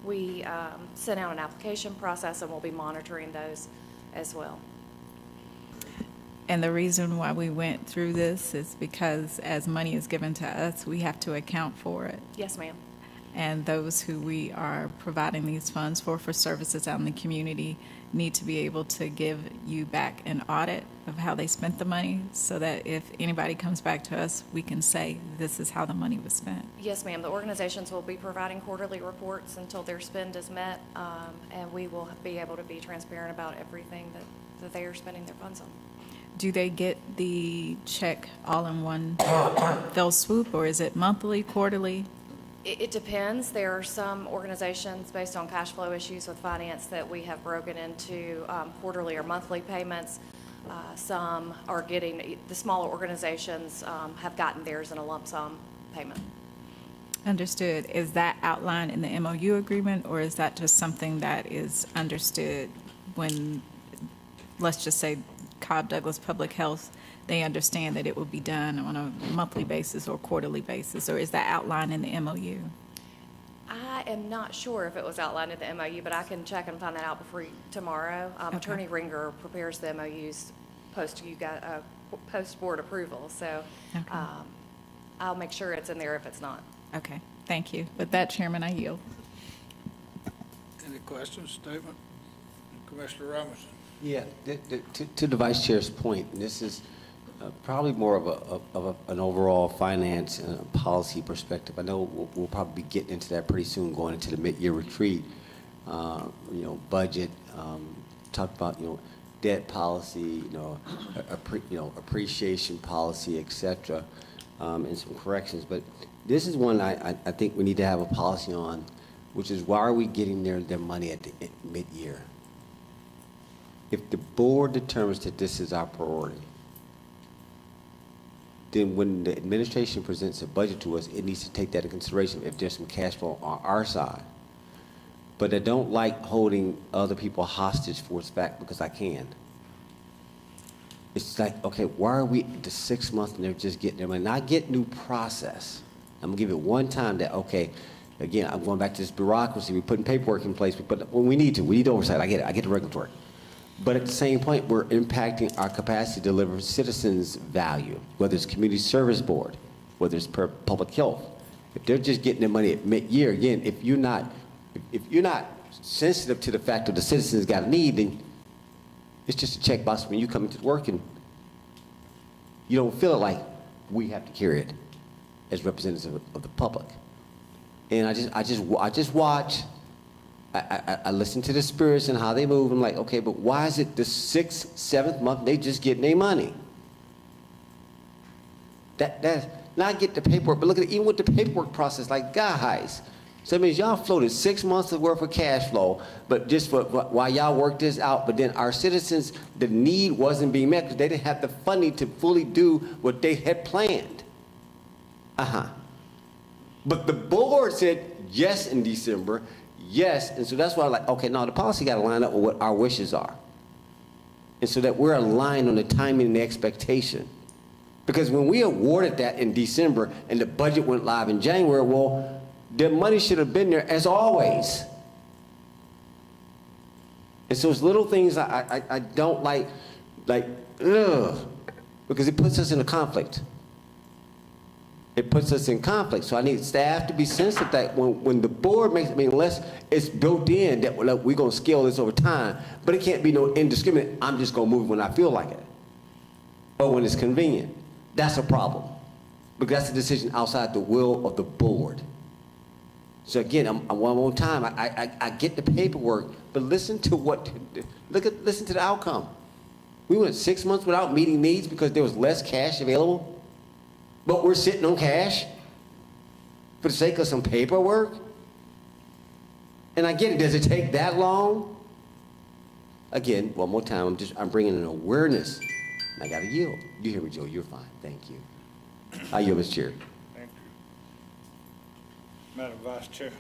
We sent out an application process, and we'll be monitoring those as well. And the reason why we went through this is because as money is given to us, we have to account for it. Yes, ma'am. And those who we are providing these funds for services out in the community need to be able to give you back an audit of how they spent the money so that if anybody comes back to us, we can say, this is how the money was spent. Yes, ma'am. The organizations will be providing quarterly reports until their spend is met, and we will be able to be transparent about everything that they are spending their funds on. Do they get the check all in one fell swoop, or is it monthly, quarterly? It depends. There are some organizations, based on cash flow issues with finance, that we have broken into quarterly or monthly payments. Some are getting, the smaller organizations have gotten theirs in a lump sum payment. Understood. Is that outlined in the MOU agreement, or is that just something that is understood when, let's just say, Cobb Douglas Public Health, they understand that it will be done on a monthly basis or quarterly basis, or is that outlined in the MOU? I am not sure if it was outlined in the MOU, but I can check and find that out before tomorrow. Okay. Attorney Ringer prepares the MOUs post-board approval, so Okay. I'll make sure it's in there if it's not. Okay, thank you. With that, Chairman, I yield. Any questions, statement? Commissioner Robinson? Yeah, to the Vice Chair's point, and this is probably more of an overall finance and policy perspective. I know we'll probably be getting into that pretty soon, going into the mid-year retreat. Budget, talk about debt policy, appreciation policy, et cetera, and some corrections. But this is one I think we need to have a policy on, which is why are we getting their money at the mid-year? If the board determines that this is our priority, then when the administration presents a budget to us, it needs to take that into consideration if there's some cash flow on our side. But I don't like holding other people hostage for its back because I can. It's like, okay, why are we the 6 months and they're just getting their money? And I get new process. I'm gonna give it one time that, okay, again, I'm going back to this bureaucracy. We're putting paperwork in place, but when we need oversight. I get it, I get the regulatory. But at the same point, we're impacting our capacity to deliver citizens value, whether it's community service board, whether it's public health. If they're just getting their money at mid-year, again, if you're not sensitive to the fact that the citizens got a need, then it's just a checkbox when you come into work and you don't feel it like we have to carry it as representatives of the public. And I just watch. I listen to the spirits and how they move. I'm like, okay, but why is it the 6th, 7th month they just getting their money? That's not get the paperwork, but look at it, even with the paperwork process, like, guys, so that means y'all floated 6 months of worth of cash flow, but just for while y'all work this out, but then our citizens, the need wasn't being met because they didn't have the funding to fully do what they had planned. But the board said yes in December. Yes, and so that's why I'm like, okay, now the policy got to line up with what our wishes are. And so that we're aligned on the timing and the expectation. Because when we awarded that in December and the budget went live in January, well, the money should have been there as always. And so it's little things I don't like, because it puts us in a conflict. it puts us in conflict. So I need staff to be sensitive that when the board makes, unless it's built in that look, we're gonna scale this over time, but it can't be no indiscriminate, I'm just gonna move it when I feel like it. Or when it's convenient. That's a problem. Because that's a decision outside the will of the board. So again, one more time, I get the paperwork, but listen to listen to the outcome. We went 6 months without meeting needs because there was less cash available, but we're sitting on cash for the sake of some paperwork. And I get it, does it take that long? Again, one more time, I'm bringing an awareness. I gotta yield. You hear me, Joe, you're fine, thank you. I yield, Mr. Chair. Thank you. Madam Vice Chair.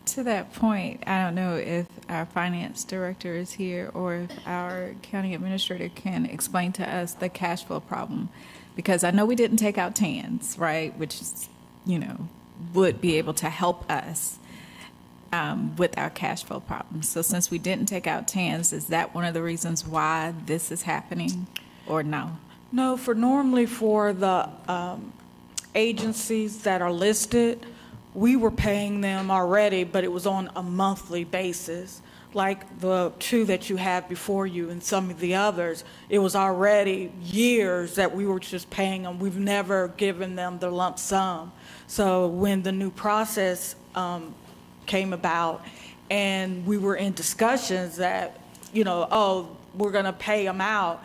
To that point, I don't know if our finance director is here or if our county administrator can explain to us the cash flow problem. Because I know we didn't take out TANs, right, which is, would be able to help us with our cash flow problem. So since we didn't take out TANs, is that one of the reasons why this is happening or no? No, normally for the agencies that are listed, we were paying them already, but it was on a monthly basis. Like the two that you have before you and some of the others, it was already years that we were just paying them. We've never given them the lump sum. So when the new process came about and we were in discussions that, we're going to pay them out,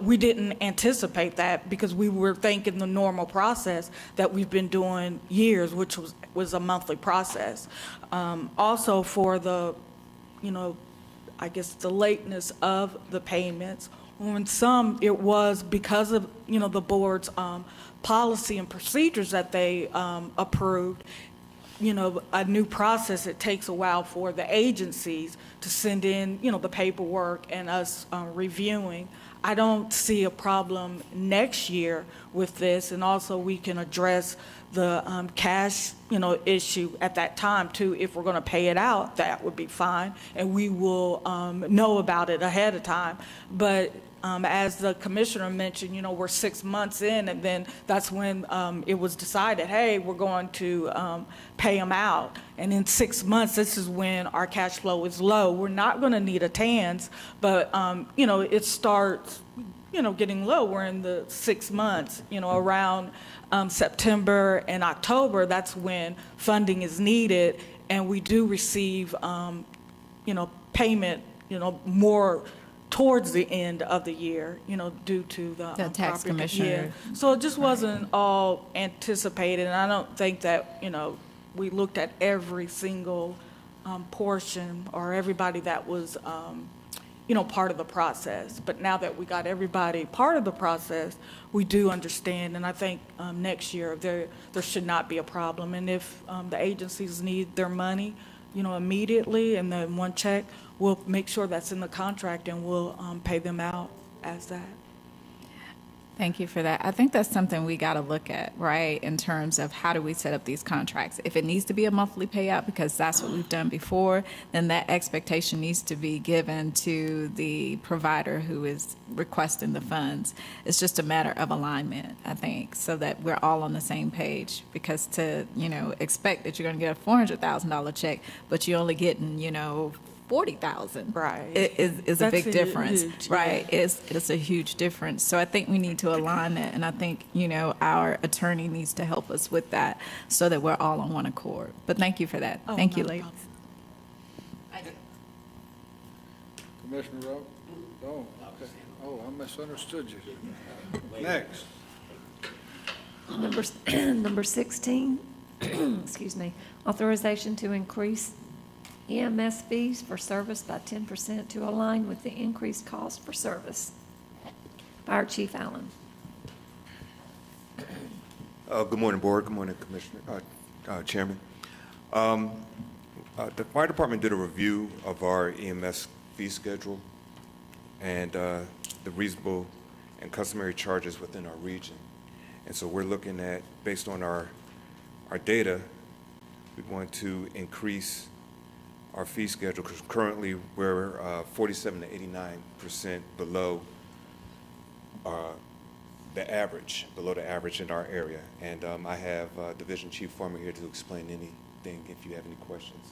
we didn't anticipate that because we were thinking the normal process that we've been doing years, which was a monthly process. Also for the, I guess the lateness of the payments, on some it was because of, the board's policy and procedures that they approved. A new process, it takes a while for the agencies to send in, the paperwork and us reviewing. I don't see a problem next year with this, and also we can address the cash, issue at that time too. If we're going to pay it out, that would be fine, and we will know about it ahead of time. But as the commissioner mentioned, we're 6 months in, and then that's when it was decided, hey, we're going to pay them out. And in 6 months, this is when our cash flow is low. We're not going to need a TANs, but, it starts, getting low. We're in the 6 months, around September and October, that's when funding is needed, and we do receive, payment, more towards the end of the year, due to the tax property. commissioner. Yeah. So it just wasn't all anticipated, and I don't think that, we looked at every single portion or everybody that was, part of the process. But now that we got everybody part of the process, we do understand, and I think next year there should not be a problem. And if the agencies need their money, immediately, and then one check, we'll make sure that's in the contract and we'll pay them out as that. Thank you for that. I think that's something we got to look at, right, in terms of how do we set up these contracts. If it needs to be a monthly payout because that's what we've done before, then that expectation needs to be given to the provider who is requesting the funds. It's just a matter of alignment, I think, so that we're all on the same page. Because to, expect that you're going to get a $400,000 check, but you're only getting, 40,000. Right. Is a big difference, huge, right? yeah. It's a huge difference. So I think we need to align that, and I think, our attorney needs to help us with that so that we're all on one accord. But thank you for that. Oh, Thank you, no ladies. problem. Commissioner Rowe? Oh, okay. Oh, I misunderstood you. Next. Number 16, excuse me, authorization to increase EMS fees for service by 10% to align with the increased cost for service. Fire Chief Allen. Good morning, Board. Good morning, Commissioner, Chairman. The Fire Department did a review of our EMS fee schedule and the reasonable and customary charges within our region. And so we're looking at, based on our data, we want to increase our fee schedule because currently we're 47 to 89% below the average, below the average in our area. And I have Division Chief Farmer here to explain anything if you have any questions.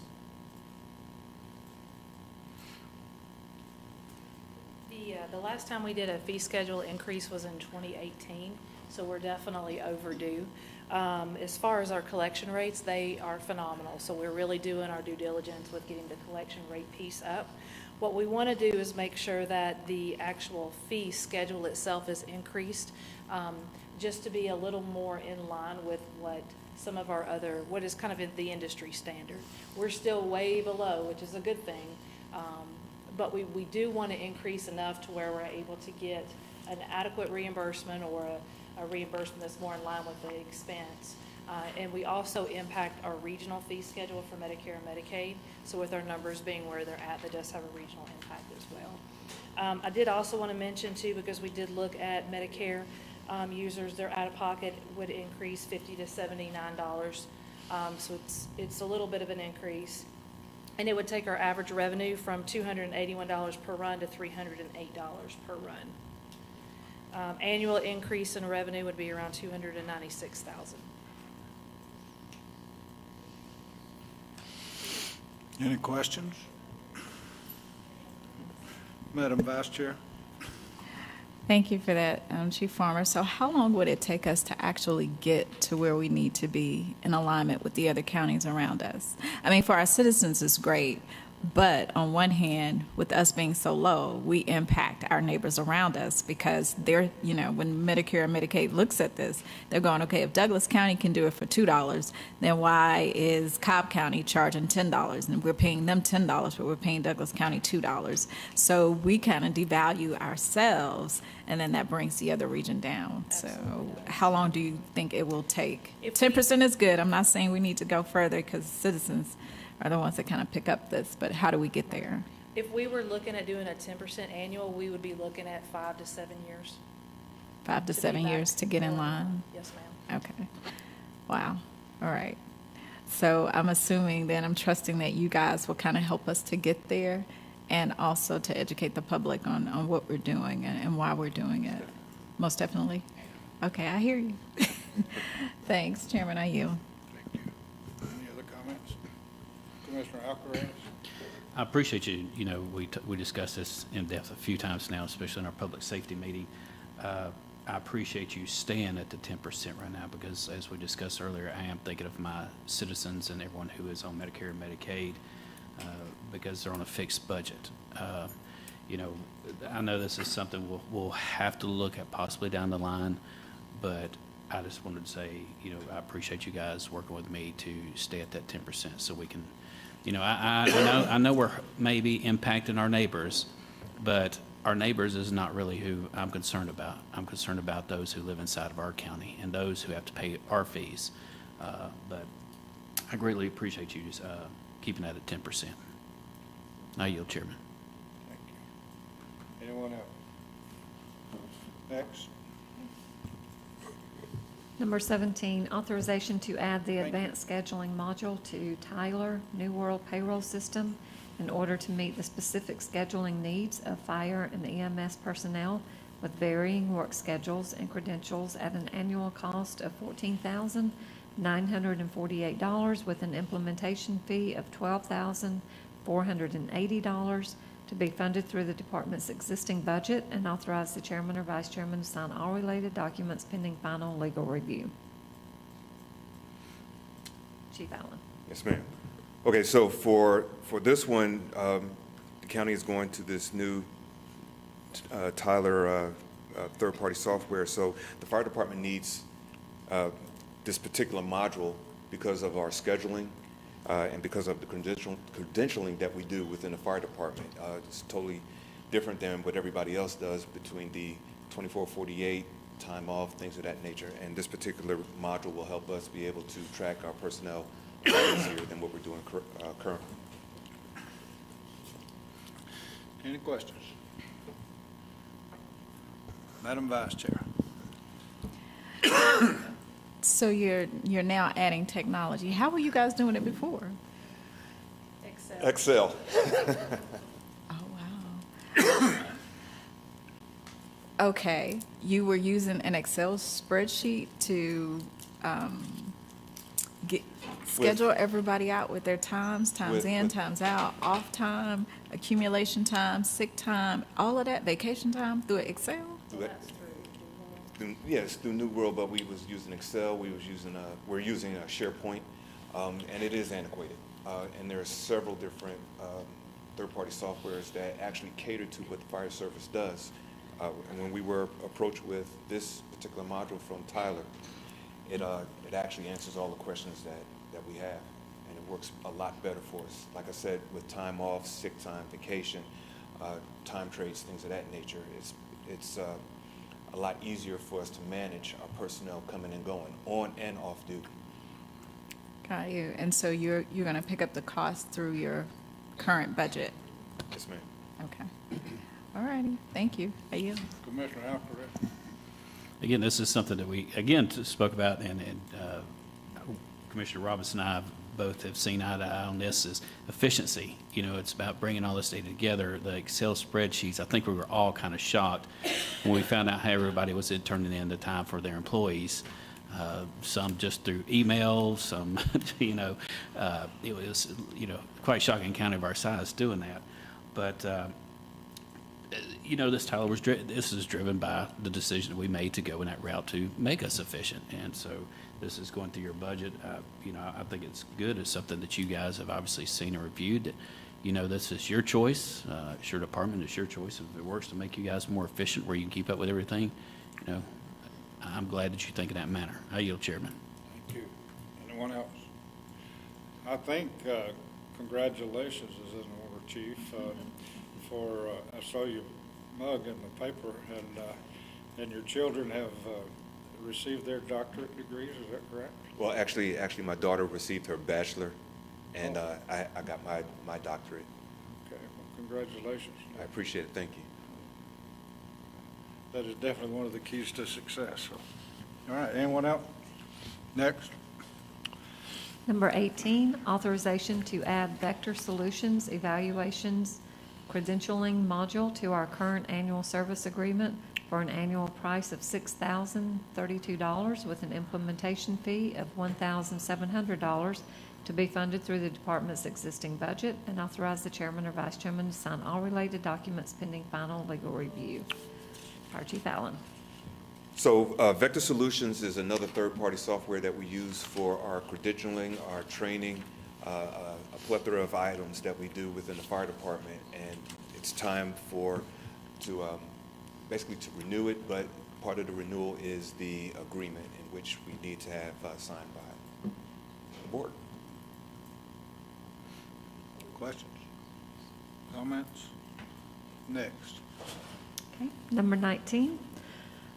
The last time we did a fee schedule increase was in 2018, so we're definitely overdue. As far as our collection rates, they are phenomenal, so we're really doing our due diligence with getting the collection rate piece up. What we want to do is make sure that the actual fee schedule itself is increased, just to be a little more in line with what some of our other, what is kind of in the industry standard. We're still way below, which is a good thing. But we do want to increase enough to where we're able to get an adequate reimbursement or a reimbursement that's more in line with the expense. And we also impact our regional fee schedule for Medicare and Medicaid. So with our numbers being where they're at, that does have a regional impact as well. I did also want to mention too, because we did look at Medicare users, their out-of-pocket would increase $50 to $79. So it's a little bit of an increase. And it would take our average revenue from $281 per run to $308 per run. Annual increase in revenue would be around $296,000. Any questions? Madam Vice Chair? Thank you for that, Chief Farmer. So how long would it take us to actually get to where we need to be in alignment with the other counties around us? I mean, for our citizens, it's great, but on one hand, with us being so low, we impact our neighbors around us because they're, when Medicare and Medicaid looks at this, they're going, okay, if Douglas County can do it for $2, then why is Cobb County charging $10? And we're paying them $10, but we're paying Douglas County $2. So we kind of devalue ourselves, and then that brings the other region down. Absolutely. So how long do you think it will take? 10% is good. I'm not saying we need to go further because citizens are the ones that kind of pick up this, but how do we get there? If we were looking at doing a 10% annual, we would be looking at 5 to 7 years. 5 to 7 years to get in line? Yes, ma'am. Okay. Wow. All right. So I'm assuming then, I'm trusting that you guys will kind of help us to get there and also to educate the public on what we're doing and why we're doing it. Most definitely. Okay, I hear you. Thanks, Chairman. I yield. Any other comments? Commissioner Alcaraz? I appreciate you. We discussed this in depth a few times now, especially in our public safety meeting. I appreciate you staying at the 10% right now because, as we discussed earlier, I am thinking of my citizens and everyone who is on Medicare and Medicaid because they're on a fixed budget. I know this is something we'll have to look at possibly down the line, but I just wanted to say, I appreciate you guys working with me to stay at that 10% so we can, I know we're maybe impacting our neighbors, but our neighbors is not really who I'm concerned about. I'm concerned about those who live inside of our county and those who have to pay our fees. But I greatly appreciate you just keeping that at 10%. I yield, Chairman. Thank you. Anyone else? Next. Number 17, authorization to add the advanced scheduling module to Tyler New World payroll system in order to meet the specific scheduling needs of fire and EMS personnel with varying work schedules and credentials at an annual cost of $14,948 with an implementation fee of $12,480 to be funded through the department's existing budget, and authorize the chairman or vice chairman to sign all related documents pending final legal review. Chief Allen. Yes, ma'am. Okay, so for this one, the county is going to this new Tyler third-party software. So the fire department needs this particular module because of our scheduling and because of the credentialing that we do within the fire department. It's totally different than what everybody else does between the 24/48, time off, things of that nature. And this particular module will help us be able to track our personnel a lot easier than what we're doing currently. Any questions? Madam Vice Chair. So you're now adding technology. How were you guys doing it before? Excel. Oh, wow. Okay, you were using an Excel spreadsheet to schedule everybody out with their times in, times out, off time, accumulation time, sick time, all of that, vacation time through Excel? Yes, through New World, but we was using Excel, we're using SharePoint, and it is antiquated. And there are several different third-party softwares that actually cater to what the fire service does. And when we were approached with this particular module from Tyler, it actually answers all the questions that we have, and it works a lot better for us. Like I said, with time off, sick time, vacation, time trades, things of that nature, it's a lot easier for us to manage our personnel coming and going, on and off duty. Got you. And so you're going to pick up the cost through your current budget? Yes, ma'am. Okay. All righty. Thank you. I yield. Commissioner Alfred. Again, this is something that we, again, spoke about, and Commissioner Robinson and I both have seen eye to eye on this, is efficiency. You know, it's about bringing all this data together. The Excel spreadsheets, I think we were all kind of shocked when we found out how everybody was turning in the time for their employees. Some just through email, some, it was, quite shocking county of our size doing that. But, this, Tyler, this is driven by the decision that we made to go in that route to make us efficient. And so this is going through your budget. I think it's good. It's something that you guys have obviously seen and reviewed. This is your choice. It's your department. It's your choice. If it works to make you guys more efficient where you can keep up with everything, I'm glad that you think in that manner. I yield, Chairman. Thank you. Anyone else? I think congratulations is in order, Chief, for I saw your mug in the paper, and your children have received their doctorate degrees. Is that correct? Well, actually, my daughter received her bachelor, and I got my doctorate. Okay. Well, congratulations. I appreciate it. Thank you. That is definitely one of the keys to success. So. All right, anyone else? Next. Number 18, authorization to add Vector Solutions Evaluations Credentialing Module to our current annual service agreement for an annual price of $6,032 with an implementation fee of $1,700 to be funded through the department's existing budget, and authorize the chairman or vice chairman to sign all related documents pending final legal review. Fire Chief Allen. So Vector Solutions is another third-party software that we use for our credentialing, our training, a plethora of items that we do within the fire department, and it's time basically to renew it, but part of the renewal is the agreement in which we need to have signed by the board. Questions? Comments? Next. Okay. Number 19,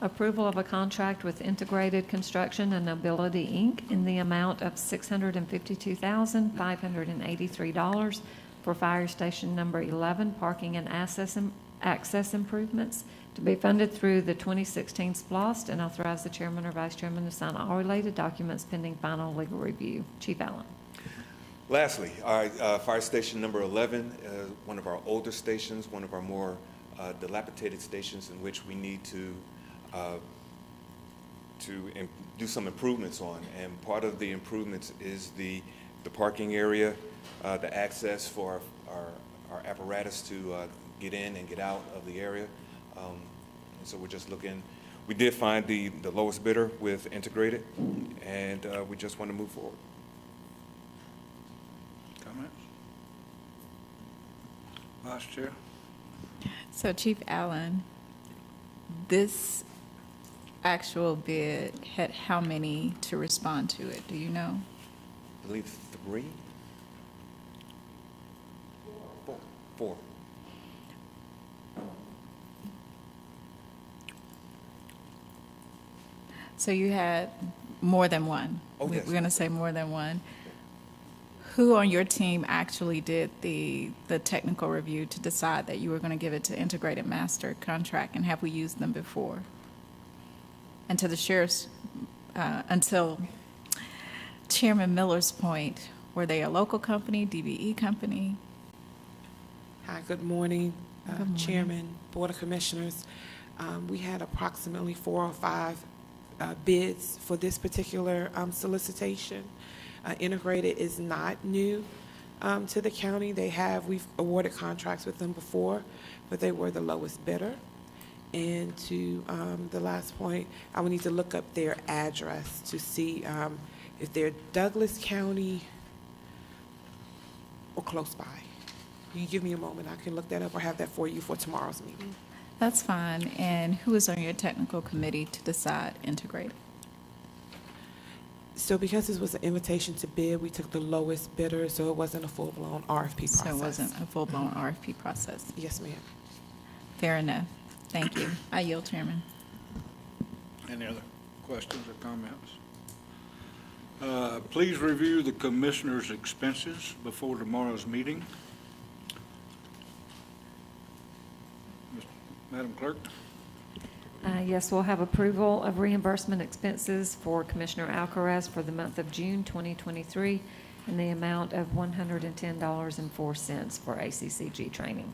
approval of a contract with Integrated Construction and Ability, Inc. in the amount of $652,583 for Fire Station Number 11 parking and access improvements to be funded through the 2016 SPLOST, and authorize the chairman or vice chairman to sign all related documents pending final legal review. Chief Allen. Lastly, our Fire Station Number 11, one of our older stations, one of our more dilapidated stations in which we need to do some improvements on. And part of the improvements is the parking area, the access for our apparatus to get in and get out of the area. And so we're just looking. We did find the lowest bidder with Integrated, and we just want to move forward. Comments? Vice Chair. So Chief Allen, this actual bid had how many to respond to it? Do you know? I believe 3? 4. So you had more than one. Oh, yes. We're going to say more than one. Who on your team actually did the technical review to decide that you were going to give it to Integrated Master Contract, and have we used them before? And to the sheriff's, until Chairman Miller's point, were they a local company, DBE company? Hi, good morning, Good morning. Chairman, Board of Commissioners. We had approximately 4 or 5 bids for this particular solicitation. Integrated is not new to the county. We've awarded contracts with them before, but they were the lowest bidder. And to the last point, I would need to look up their address to see if they're Douglas County or close by. Can you give me a moment? I can look that up or have that for you for tomorrow's meeting. That's fine. And who is on your technical committee to decide integrated? So because this was an invitation to bid, we took the lowest bidder, so it wasn't a full-blown RFP process. So it wasn't a full-blown RFP process? Yes, ma'am. Fair enough. Thank you. I yield, Chairman. Any other questions or comments? Please review the commissioner's expenses before tomorrow's meeting. Madam Clerk? Yes, we'll have approval of reimbursement expenses for Commissioner Alcaraz for the month of June 2023 in the amount of $110.04 for ACCG training.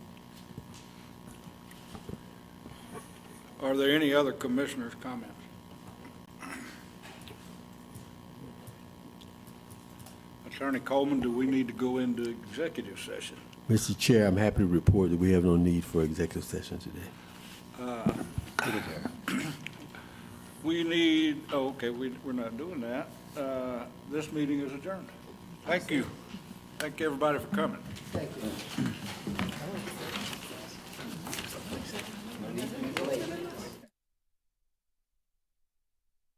Are there any other commissioners' comments? Attorney Coleman, do we need to go into executive session? Mr. Chair, I'm happy to report that we have no need for executive session today. We need, okay, we're not doing that. This meeting is adjourned. Thank you. Thank everybody for coming. Thank you.